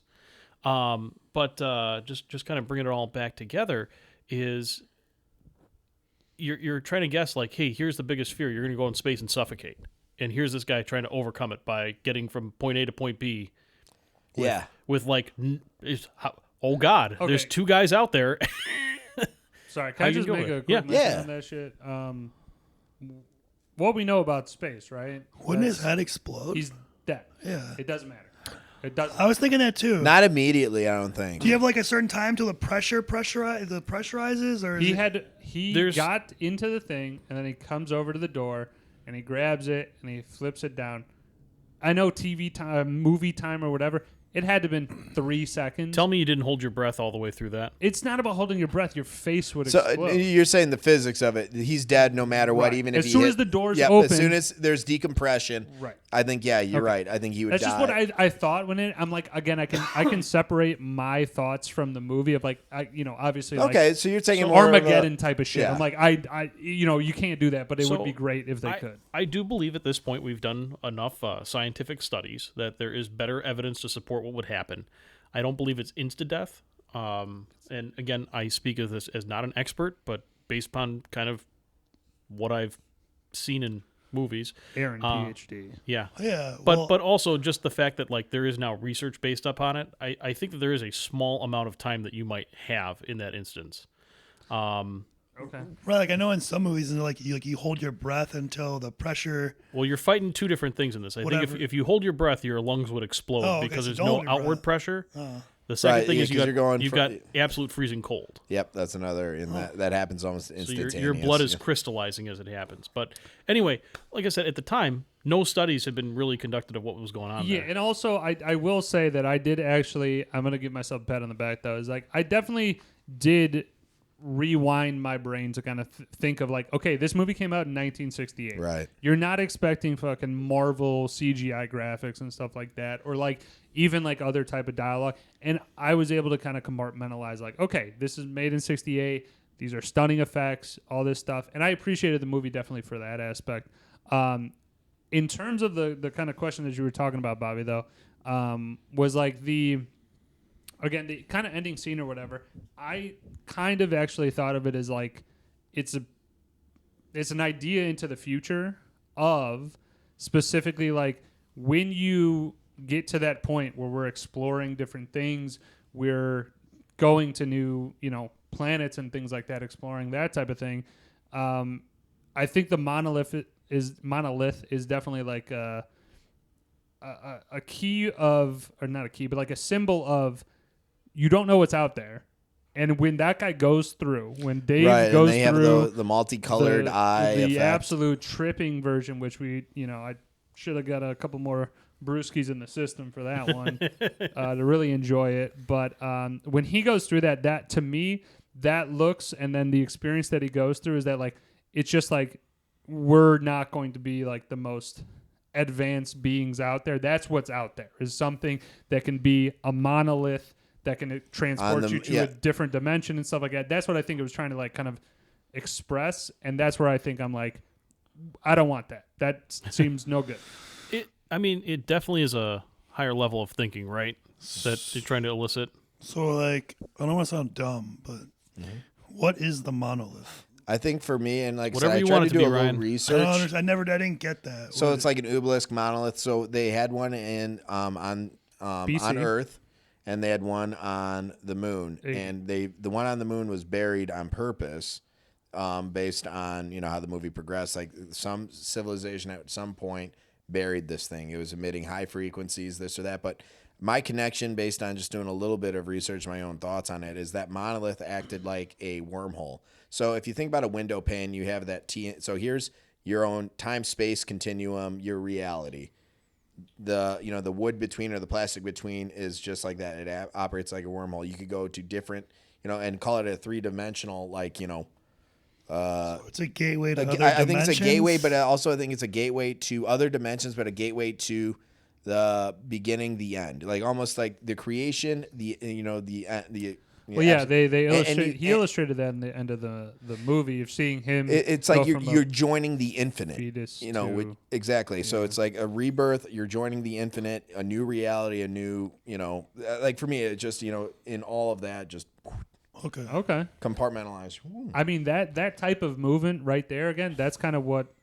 But just kind of bringing it all back together is you're trying to guess like, hey, here's the biggest fear: you're going to go in space and suffocate, and here's this guy trying to overcome it by getting from point A to point B. With like, oh God, Okay. there's 2 guys out there. Sorry, can How I you just go make there? a quick mention Yeah. on that shit? What we know about space, right? Wouldn't his That's- head explode? He's dead. Yeah. It doesn't matter. It doesn't. I was thinking that too. Not immediately, I don't think. Do you have like a certain time till the pressurizes, or is He There's- got into the thing, and then he comes over to the door, and he grabs it, and he flips it down. I know TV time, movie time, or whatever. It had to have been 3 seconds. Tell me you didn't hold your breath all the way through that. It's not about holding your breath. Your face would So explode. you're saying the physics of it? He's dead no matter what, Right. even As if he soon hit- as the doors As open- soon as there's decompression, Right. I think you're Okay. right. I think he would That's die. just what I thought when I'm like, again, I can separate my thoughts from the movie of like, obviously like, Okay, so you're taking so more Armageddon of type of shit. yeah. I'm like, you can't do that, but it So, would be great if they could. I do believe at this point we've done enough scientific studies that there is better evidence to support what would happen. I don't believe it's insta-death. And again, I speak of this as not an expert, but based upon kind of what I've seen in movies. Aaron, PhD. Yeah. yeah? But also just the fact that like there is now research based upon it. I think that there is a small amount of time that you might have in that instance. Okay. right, like I know in some movies, like you hold your breath until the pressure. Well, you're fighting 2 different things in this. I think Whatever. if you hold your breath, your lungs would explode Oh, okay, because so there's don't no hold your outward breath. pressure. The second Right, thing yeah, is 'cause you're going you've for- got absolute freezing cold. Yep, that's another. That happens almost So instantaneous. your blood is crystallizing as it happens. But anyway, like I said, at the time, no studies had been really conducted of what was going on Yeah, there. and also I will say that I did actually. I'm gonna give myself a pat on the back though. Is like I definitely did rewind my brain to kind of think of like, okay, this movie came out in 1968. Right. You're not expecting fucking Marvel CGI graphics and stuff like that, or like even like other type of dialogue. And I was able to kind of compartmentalize like, okay, this is made in 68. These are stunning effects, all this stuff. And I appreciated the movie definitely for that aspect. In terms of the kind of question that you were talking about, Bobby, though, was like the kind of ending scene or whatever. I kind of actually thought of it as like it's an idea into the future of specifically like when you get to that point where we're exploring different things, we're going to new, planets and things like that, exploring that type of thing. I think the monolith is definitely like a key of, or not a key, but like a symbol of you don't know what's out there. And when that guy goes through, when Dave right, goes and they have through the multicolored eye the effect. absolute tripping version, which I should have got a couple more brewskis in the system for that one to really enjoy it. But when he goes through that to me, that looks, and then the experience that he goes through is that like it's just like we're not going to be like the most advanced beings out there. That's what's out there, is something that can be a monolith that can transport you to a different dimension and stuff like that. That's what I think it was trying to like kind of express, and that's where I think I'm like, I don't want that. That seems no good. It definitely is a higher level of thinking, right? That you're trying to elicit. So like I don't want to sound dumb, but What is the monolith? I think for me, and like I Whatever said, I you tried want to it to do be, a little Ryan. I research. I didn't get that. So What it's like an obelisk monolith. So they had one on BC. Earth, and they had one on the moon. Hey. And the one on the moon was buried on purpose, based on how the movie progressed. Like some civilization at some point buried this thing. It was emitting high frequencies, this or that. But my connection, based on just doing a little bit of research, my own thoughts on it, is that monolith acted like a wormhole. So if you think about a window pane, you have that So here's your own time-space continuum, your reality. The wood between or the plastic between is just like that. It operates like a wormhole. You could go to different, and call it a three-dimensional, so it's a gateway to other I think it's a dimensions? gateway, but also I think it's a gateway to other dimensions, but a gateway to the beginning, the end, like almost like the creation, Well, yeah, they and illustrate. He you- illustrated that in the end of the movie of seeing him. It's go like from a you're joining the infinite, fetus with, to- exactly. So it's like a rebirth. You're joining the infinite, a new reality, a new, like for me, it just, in all of that, just Okay. Okay. compartmentalized. I mean that type of movement right there. Again, that's kind of what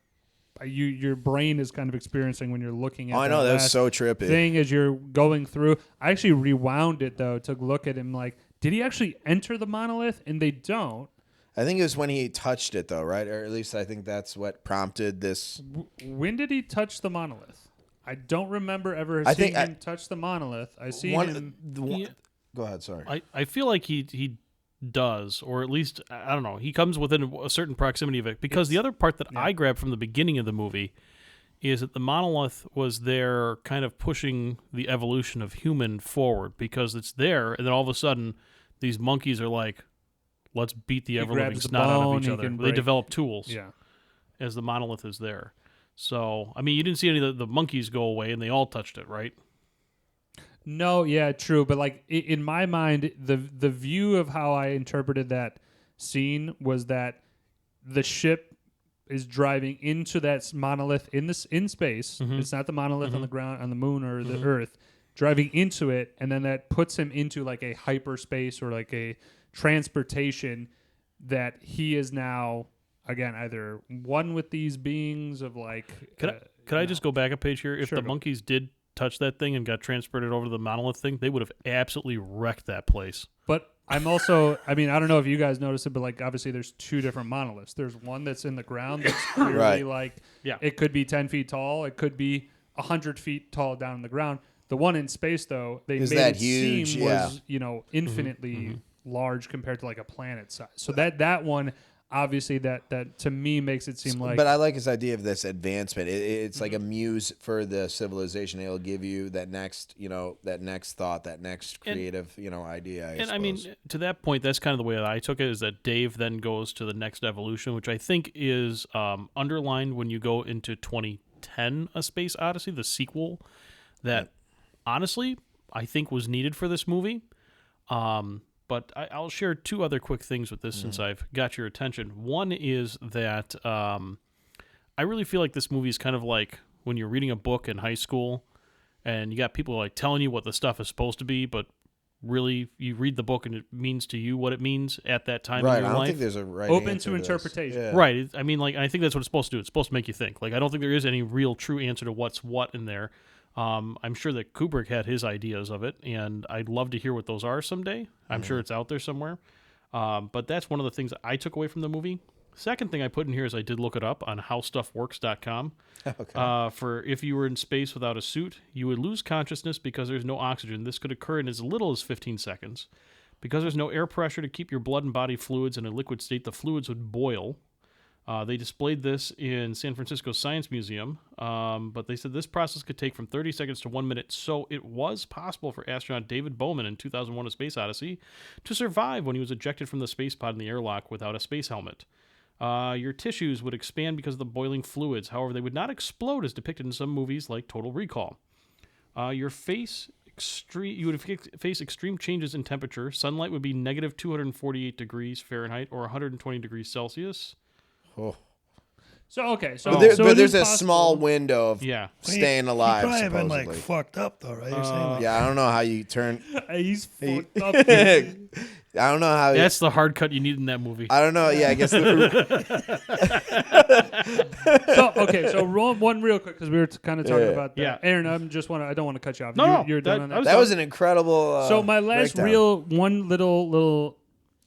your brain is kind of experiencing when you're looking at. Oh, I know, that was last so trippy. thing as you're going through. I actually rewound it though to look at him like, did he actually enter the monolith? And they don't. I think it was when he touched it, though, right? Or at least I think that's what prompted this. When did he touch the monolith? I don't remember ever I seeing think him touch the monolith. I see One, him. the one, Go ahead, sorry. I feel like he does, or at least I don't know. He comes within a certain proximity of it because the other part that I grabbed from the beginning of the movie is that the monolith was there, kind of pushing the evolution of human forward because it's there, and then all of a sudden these monkeys are like, "Let's beat the ever living grabs the snot out of bone, each he other." can They break- develop tools Yeah. as the monolith is there. So I mean, you didn't see any of the monkeys go away, and they all touched it, right? No, yeah, true. But like in my mind, the view of how I interpreted that scene was that the ship is driving into that monolith in space. It's not the monolith on the ground, on the moon or the Earth, driving into it, and then that puts him into like a hyperspace or like a transportation that he is now again either one with these beings of like. Could I just go back a page here? If Sure, the go. monkeys did touch that thing and got transported over to the monolith thing, they would have absolutely wrecked that place. But I'm also, I mean, I don't know if you guys noticed it, but like obviously there's two different monoliths. There's one that's in the ground that's clearly Right. like, Yeah. it could be 10 feet tall. It could be 100 feet tall down in the ground. The one in space, though, they Is made that it huge? seem Yeah. was, infinitely large compared to like a planet size. So that one, obviously that to me makes it seem like. But I like his idea of this advancement. It's like a muse for the civilization. It'll give you that next, that next thought, that next creative, idea. And I mean, to that point, that's kind of the way that I took it, is that Dave then goes to the next evolution, which I think is underlined when you go into 2010, A Space Odyssey, the sequel, that honestly I think was needed for this movie. But I'll share two other quick things with this since I've got your attention. One is that I really feel like this movie is kind of like when you're reading a book in high school and you got people like telling you what the stuff is supposed to be, but really you read the book and it means to you what it means at that time right. in I your don't life. think there's a right Open answer to this. interpretation. Yeah. Right. I mean, like, I think that's what it's supposed to do. It's supposed to make you think. Like, I don't think there is any real true answer to what's what in there. I'm sure that Kubrick had his ideas of it, and I'd love to hear what those are someday. I'm sure it's out there somewhere. But that's one of the things that I took away from the movie. Second thing I put in here is I did look it up on howstuffworks.com. Okay. For if you were in space without a suit, you would lose consciousness because there's no oxygen. This could occur in as little as 15 seconds. Because there's no air pressure to keep your blood and body fluids in a liquid state, the fluids would boil. They displayed this in San Francisco Science Museum, but they said this process could take from 30 seconds to 1 minute, so it was possible for astronaut David Bowman in 2001: A Space Odyssey to survive when he was ejected from the space pod in the airlock without a space helmet. Your tissues would expand because of the boiling fluids. However, they would not explode as depicted in some movies like Total Recall. You would face extreme changes in temperature. Sunlight would be negative 248 degrees Fahrenheit or 120 degrees Celsius. Oh. So okay, so But, so it there's is a small possible. window of Yeah. staying alive, He probably supposedly. been like fucked up though, right? You're saying like, Yeah, I don't know how you turn. He's fucked up. yeah, I don't know how. That's the hard cut you need in that movie. I don't know. Yeah, I guess. So one real quick because we were kind of talking about that. Yeah. Aaron, I don't want to cut you off. No, you're done on that. That was an incredible. So my last breakdown. one little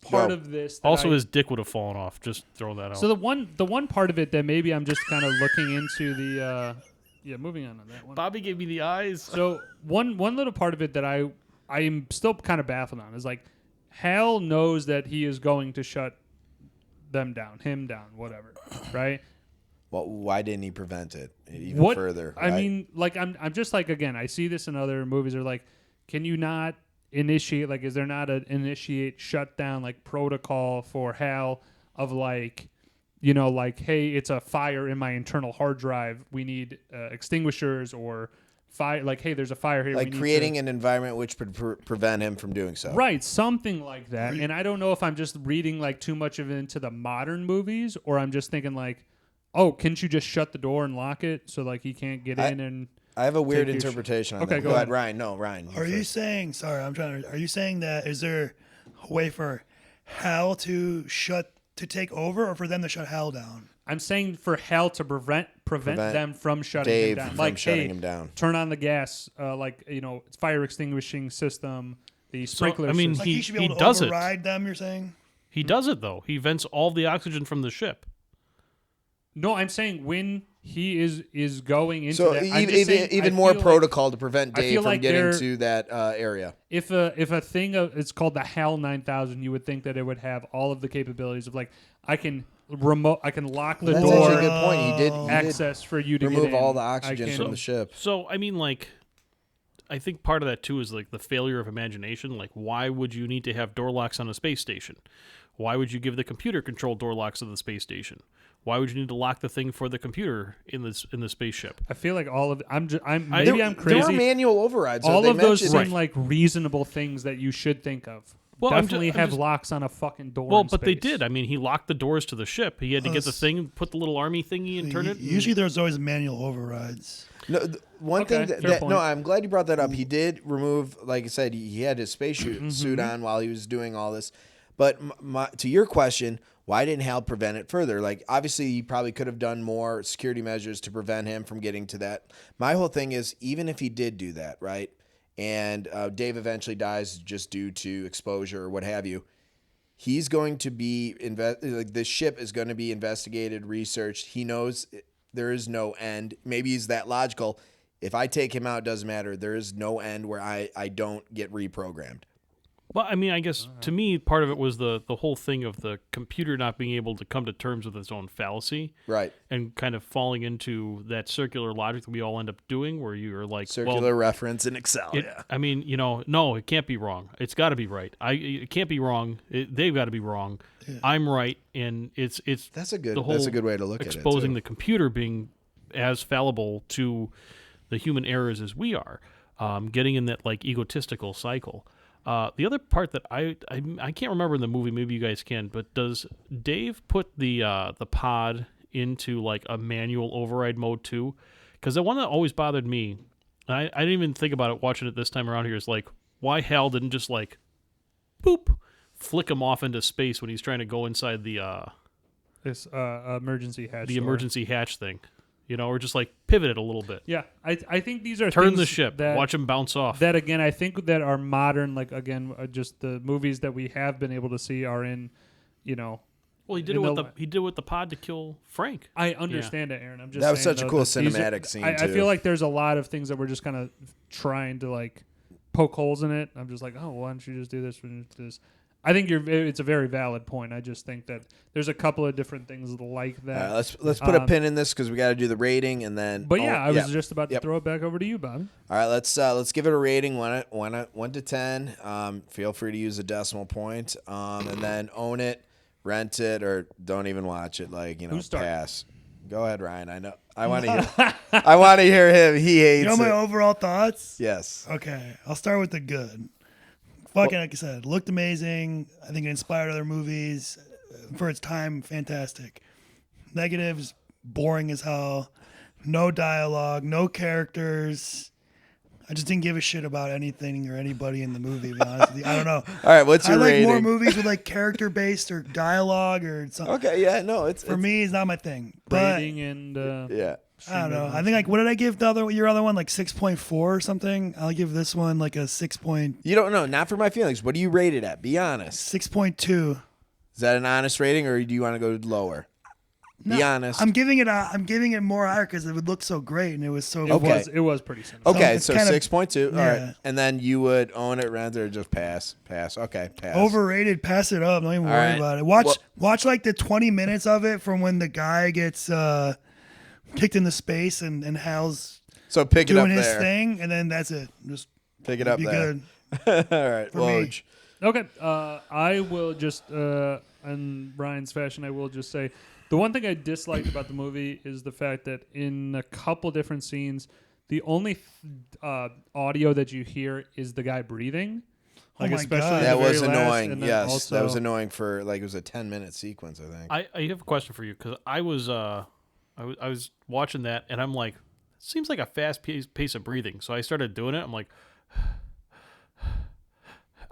part of this. That Also, his dick would have fallen off. Just throw that out. So the one part of it that maybe I'm just kind of looking into the. Moving on that one. Bobby gave me the eyes. So one little part of it that I am still kind of baffled on is like Hal knows that he is going to shut him down, whatever, right? Well, why didn't he prevent it even further? I mean, like I'm just like again, I see this in other movies. They're like, can you not initiate? Like, is there not an initiate shutdown like protocol for Hal of like, like, hey, it's a fire in my internal hard drive. We need extinguishers or fire. Like, hey, there's a fire here. Like creating an environment which would prevent him from doing so. Right, something like that. And I don't know if I'm just reading like too much of it into the modern movies, or I'm just thinking like, oh, can't you just shut the door and lock it so like he can't get in and. I have a weird interpretation on that. Go ahead, Ryan. No, Ryan. Are you saying? Sorry, Are you saying that? Is there a way for Hal to take over, or for them to shut Hal down? I'm saying for Hal to prevent them from shutting Dave him down. from shutting him down. Turn on the gas, fire extinguishing system, the sprinkler. I mean, system. He should be able to does override them. You're saying he does it though. He vents all the oxygen from the ship. No, I'm saying when he is going into that. Even more protocol to prevent Dave from like getting to that area. If a thing it's called the HAL 9000, you would think that it would have all of the capabilities of like I can lock the That's door. actually a good point. He did access for you to remove get in. all the oxygen from the ship. So I mean, like, I think part of that too is like the failure of imagination. Like, why would you need to have door locks on a space station? Why would you give the computer control door locks of the space station? Why would you need to lock the thing for the computer in the spaceship? I feel like all of I'm crazy. There are manual overrides. All of those seem Right. like reasonable things that you should think of. Well, Definitely I'm have just- locks on a fucking door. Well, in but they space. did. I mean, he locked the doors to the ship. He had to get the thing, put the little army thingy, and turn it. Usually, there's always manual overrides. No, one thing fair that point. no, I'm glad you brought that up. He did remove, like I said, he had his space suit on while he was doing all this. But to your question, why didn't Hal prevent it further? Like, obviously, he probably could have done more security measures to prevent him from getting to that. My whole thing is, even if he did do that, right, and Dave eventually dies just due to exposure or what have you, he's going to be the ship is going to be investigated, researched. He knows there is no end. Maybe he's that logical. If I take him out, it doesn't matter. There is no end where I don't get reprogrammed. Well, I mean, I guess to me, part of it was the whole thing of the computer not being able to come to terms with its own fallacy. Right. And kind of falling into that circular logic that we all end up doing where you're like, Circular reference in Excel. I mean, no, it can't be wrong. It's got to be right. It can't be wrong. They've got to be wrong. Yeah. I'm right. And it's that's a good way to look at it. Exposing the computer being as fallible to the human errors as we are, getting in that like egotistical cycle. The other part that I can't remember in the movie, maybe you guys can, but does Dave put the pod into like a manual override mode too? Because the one that always bothered me, and I didn't even think about it watching it this time around here, is like why Hal didn't just like boop flick him off into space when he's trying to go inside the this emergency hatch. The emergency hatch thing. Or just like pivot it a little bit. Yeah, I think these are turn things the ship, watch him bounce off. That again, I think that are modern. Like again, just the movies that we have been able to see are in, Well, he did it with the pod to kill Frank. I understand it, Aaron. I'm just that was saying, such a cool cinematic scene. I feel like there's a lot of things that we're just kind of trying to like poke holes in it. I'm just like, oh, why don't you just do this? I think it's a very valid point. I just think that there's a couple of different things like that. Let's put a pin in this because we got to do the rating and then. But I was just about to throw it back over to you, Bob. All right, let's give it a rating 1 to 10. Feel free to use a decimal point, and then own it, rent it, or don't even watch it. Pass. Go ahead, Ryan. I know. I want to hear. I want to hear him. He hates. My overall thoughts. Yes. Okay, I'll start with the good. Fucking, like I said, looked amazing. I think it inspired other movies. For its time, fantastic. Negatives, boring as hell. No dialogue, no characters. I just didn't give a shit about anything or anybody in the movie. To be honest with you. I don't know. All right, what's I your like rating? more movies with like character based or dialogue or something. Okay, yeah, no, it's For me, it's not my thing. But Rating and yeah. I don't know. I think like what did I give your other one like 6.4 or something? I'll give this one like a 6. You don't know, not for my feelings. What do you rate it at? Be honest. 6.2. Is that an honest rating, or do you want to go lower? No, Be honest. I'm giving it more higher because it would look so great and it was so. Okay. it was pretty simple. Okay, it's so kind of- 6.2. All yeah. right. And then you would own it, rent it, or just pass? Pass. Okay, pass. Overrated. Pass it up. Don't even All worry right. about it. Well- Watch like the 20 minutes of it from when the guy gets kicked into space and Hal's So pick it up doing his there. thing, and then that's it. Just Pick it up be there. good. All right, For me. Woj. Okay, I will just, in Ryan's fashion, I will just say the one thing I disliked about the movie is the fact that in a couple different scenes, the only audio that you hear is the guy breathing. Oh my especially God. at That the very was last, annoying. and then Yes, also, that was annoying for like it was a 10-minute sequence, I think. I have a question for you because I was watching that and I'm like, seems like a fast pace of breathing. So I started doing it.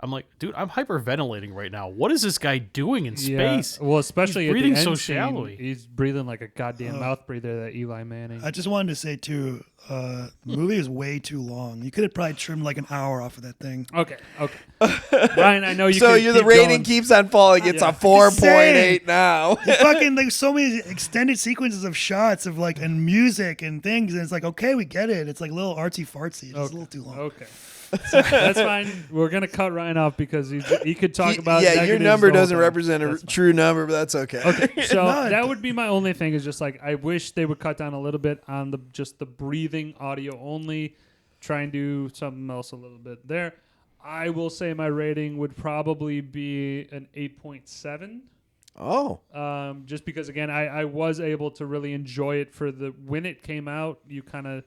I'm like, dude, I'm hyperventilating right now. What is this guy doing in space? Well, especially He's at the breathing end so scene, shallowly. he's breathing like a goddamn mouth breather, that Eli Manning. I just wanted to say too, the movie is way too long. You could have probably trimmed like an hour off of that thing. Okay. Ryan, I know you. So could you're the keep rating going. keeps on falling. It's Yeah. a 4.8 saying. now. Fucking like so many extended sequences of shots of like and music and things, and it's like okay, we get it. It's like a little artsy fartsy. It's a little too long. Okay. So that's fine. We're gonna cut Ryan off because he could talk about. Yeah, your negatives number the whole doesn't time. represent a That's fine. true number, but that's okay. Okay, so No, that would be my only thing. Is just like I wish they would cut down a little bit on the breathing audio only. Try and do something else a little bit there. I will say my rating would probably be an 8.7. Oh, Just because again I was able to really enjoy it for when it came out. You kind of.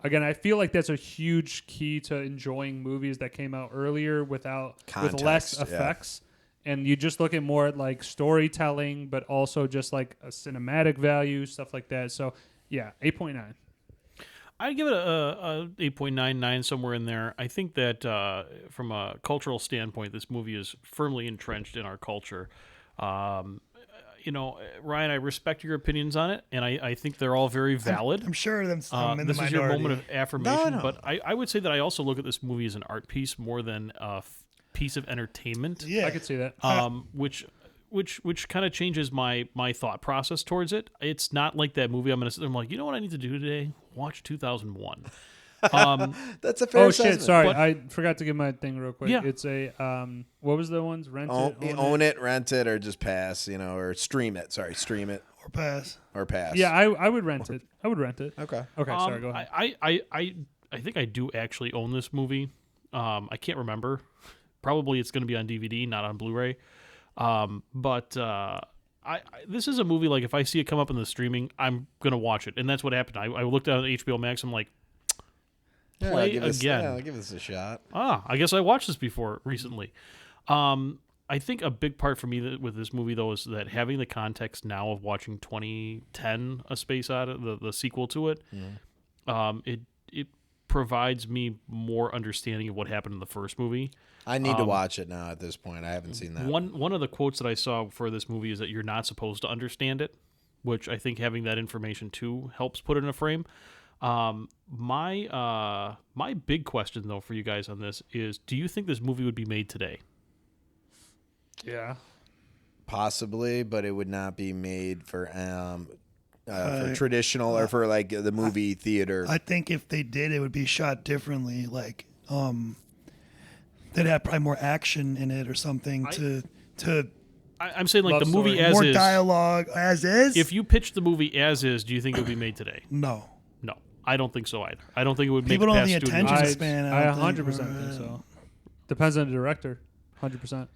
Again, I feel like that's a huge key to enjoying movies that came out earlier with less Context, yeah. effects, and you just look at more at like storytelling, but also just like a cinematic value, stuff like that. So, yeah, 8.9. I'd give it a 8.99, somewhere in there. I think that from a cultural standpoint, this movie is firmly entrenched in our culture. Ryan, I respect your opinions on it, and I think they're all very valid. I'm sure I'm in This the is minority. your moment of affirmation, No. but I would say that I also look at this movie as an art piece more than a piece of entertainment. Yeah, I could see that. Which kind of changes my thought process towards it. It's not like that movie I'm going to sit there and I'm like, you know what I need to do today? Watch 2001. that's a fair Oh assessment. shit! Sorry, But- I forgot to give my thing real quick. Yeah. It's a what was the ones? Rent it, Own it, rent it, or just pass, or stream it. Sorry, stream it or pass. or pass. Yeah, I would rent it. I would rent it. Okay. Okay, sorry. Go ahead. I think I do actually own this movie. I can't remember. Probably it's going to be on DVD, not on Blu-ray. But this is a movie, like, if I see it come up in the streaming, I'm going to watch it. And that's what happened. I looked at HBO Max. I'm like, play again. I'll give this a shot. I guess I watched this before recently. I think a big part for me with this movie, though, is that having the context now of watching 2010 A Space Odyssey, the sequel to it, it provides me more understanding of what happened in the first movie. I need to watch it now at this point. I haven't seen that. One of the quotes that I saw for this movie is that you're not supposed to understand it, which I think having that information too helps put it in a frame. My big question though for you guys on this is: do you think this movie would be made today? Yeah. Possibly, but it would not be made for traditional or for like the movie theater. I think if they did, it would be shot differently. Like, they'd have probably more action in it or something to I'm saying like Love the movie story. as more is. dialogue as is. If you pitched the movie as is, do you think it would be made today? No. No, I don't think so either. I don't think it would People make don't it have past the studio. attention I span. I don't 100% think, think so. Depends on the director. 100%.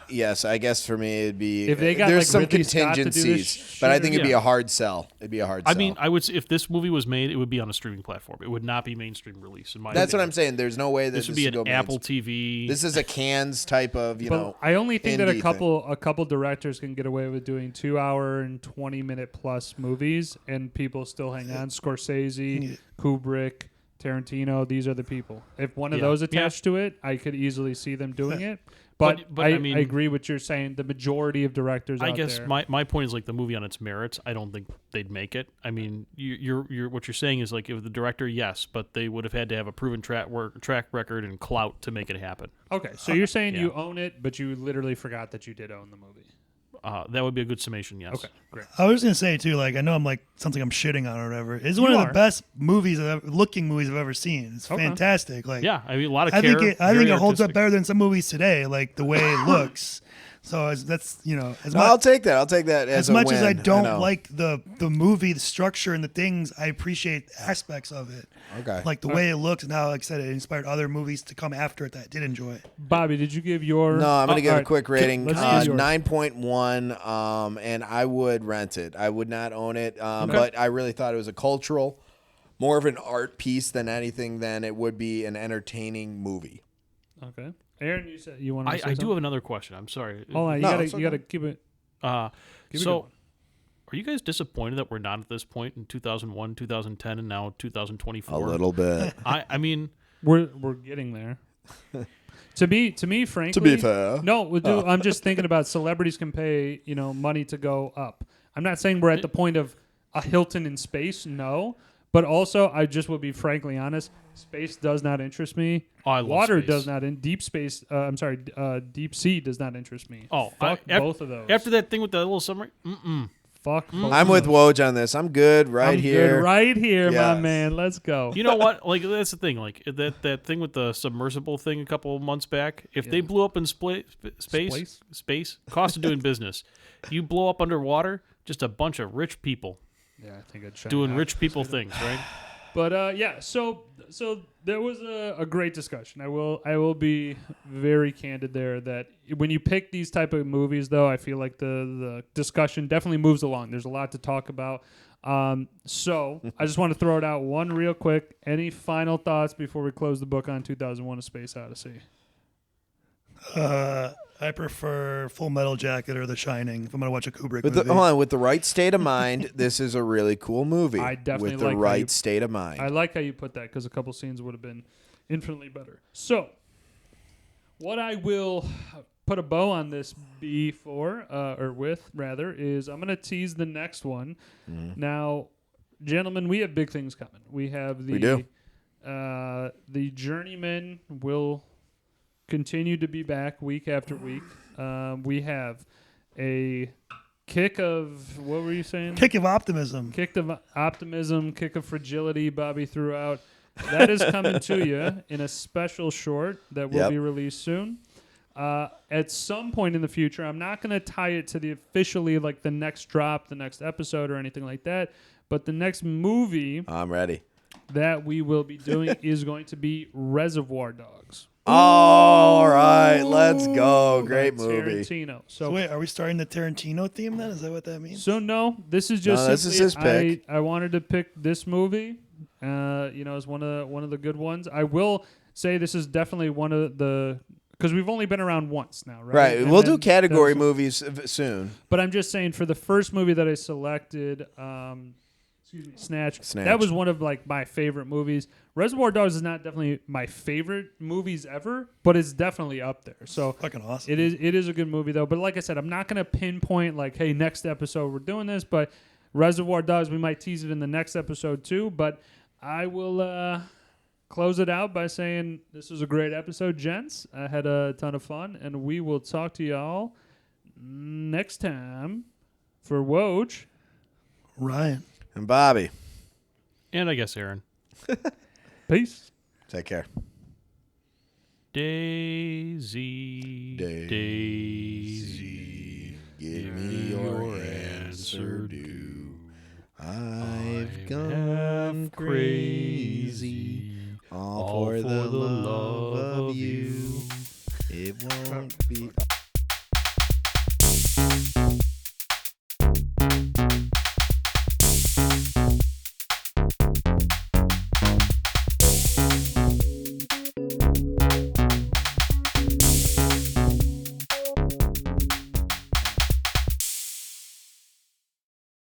Yes, I guess for me it'd be If they got, there's like, some Ridley Scott to do this contingencies, but I think it'd be yeah. a hard sell. It'd be a hard I sell. mean, I would say if this movie was made, it would be on a streaming platform. It would not be mainstream release. In my that's what opinion. I'm saying. There's no way that This would be would an go Apple mainstream. TV. This is a cans type of But I only think that indie a couple directors can get away with doing 2 hour and 20-minute plus movies, and people still hang on. Scorsese, Kubrick, Tarantino, these are the people. If one of Yeah. those attached to it, I could easily see them doing it. But I mean, I agree with what you're saying. The majority of directors I out guess there. my point is like the movie on its merits. I don't think they'd make it. I mean, you're what you're saying is like if the director, yes, but they would have had to have a proven track record and clout to make it happen. Okay, so you're saying Yeah. you own it, but you literally forgot that you did own the movie. That would be a good summation. Yes. Okay, great. I was gonna say too, like I know I'm like something I'm shitting on or whatever. It's one You of are. the best movies, looking movies I've ever seen. It's Okay. fantastic. Like Yeah, I mean a lot of I care. think it very holds up artistic. better than some movies today, like the way it looks. So that's as I'll much take that. I'll take that as a much win. as I don't know. like the movie, the structure and the things. I appreciate aspects of it, Okay. like the way it looks and how, like I said, it inspired other movies to come after it that I did enjoy. Bobby, did you give your? No, I'm going to give all a right. quick rating. Let's give yours. 9.1, and I would rent it. I would not own it, but I really thought it was a cultural, more of an art piece than anything than it would be an entertaining movie. Okay, Aaron, you said you want to. I do have another question. I'm sorry. Hold on, No, it's you gotta keep it. Keep it so, going. are you guys disappointed that we're not at this point in 2001, 2010, and now 2024? A little bit. I mean, We're getting there. To me, frankly, To be fair. no, I'm just thinking about celebrities can pay money to go up. I'm not saying we're at the point of a Hilton in space, no, but also I just will be frankly honest. Space does not interest me. Oh, I love Water space. does not. In deep space, deep sea does not interest me. Oh, fuck af- both of those. after that thing with the little submarine, fuck. Both I'm of with those. Woj on this. I'm good I'm here. good right here, my Yes. man. Let's go. you know what? Like that's the thing. Like that thing with the submersible thing a couple of months back. If they blew up in space, cost of doing business. You blow up underwater, just a bunch of rich people Yeah, I think I'd doing rich people things, right? But yeah, so there was a great discussion. I will be very candid there that when you pick these type of movies, though, I feel like the discussion definitely moves along. There's a lot to talk about. So I just want to throw it out one real quick. Any final thoughts before we close the book on 2001: A Space Odyssey? I prefer Full Metal Jacket or The Shining if I'm gonna watch a Kubrick With movie. with the right state of mind, this is a really cool movie. I definitely with the like how right you- state of mind. I like how you put that because a couple scenes would have been infinitely better. So, what I will put a bow on this is I'm going to tease the next one. Now, gentlemen, we have big things coming. We have We do. The Journeymen will continue to be back week after week. We have a kick of, what were you saying? Kick of optimism. Kick of optimism, kick of fragility, Bobby threw out. That is coming to you in a special short that will Yep. be released soon. At some point in the future, I'm not going to tie it to the officially like the next drop, the next episode or anything like that, but the next movie I'm ready. that we will be doing is going to be Reservoir Dogs. All right, let's go. Great by movie. Tarantino. So wait, are we starting the Tarantino theme then? Is that what that means? So no, this is just No, this is simply his pick. I wanted to pick this movie, as one of the good ones. I will say this is definitely one of the because we've only been around once now, right? Right. And We'll then do category those- movies soon. But I'm just saying for the first movie that I selected, Snatch. Snatch. That was one of like my favorite movies. Reservoir Dogs is not definitely my favorite movies ever, but it's definitely up there. So Fucking awesome. it is a good movie though. But like I said, I'm not gonna pinpoint like, hey, next episode we're doing this. But Reservoir Dogs, we might tease it in the next episode too. But I will close it out by saying this was a great episode, gents. I had a ton of fun, and we will talk to y'all next time. For Woj. Ryan. And Bobby, And I guess Aaron. Peace. take care. Daisy, Daisy, give me your answer due. I've gone crazy, all for the love of you. It won't be.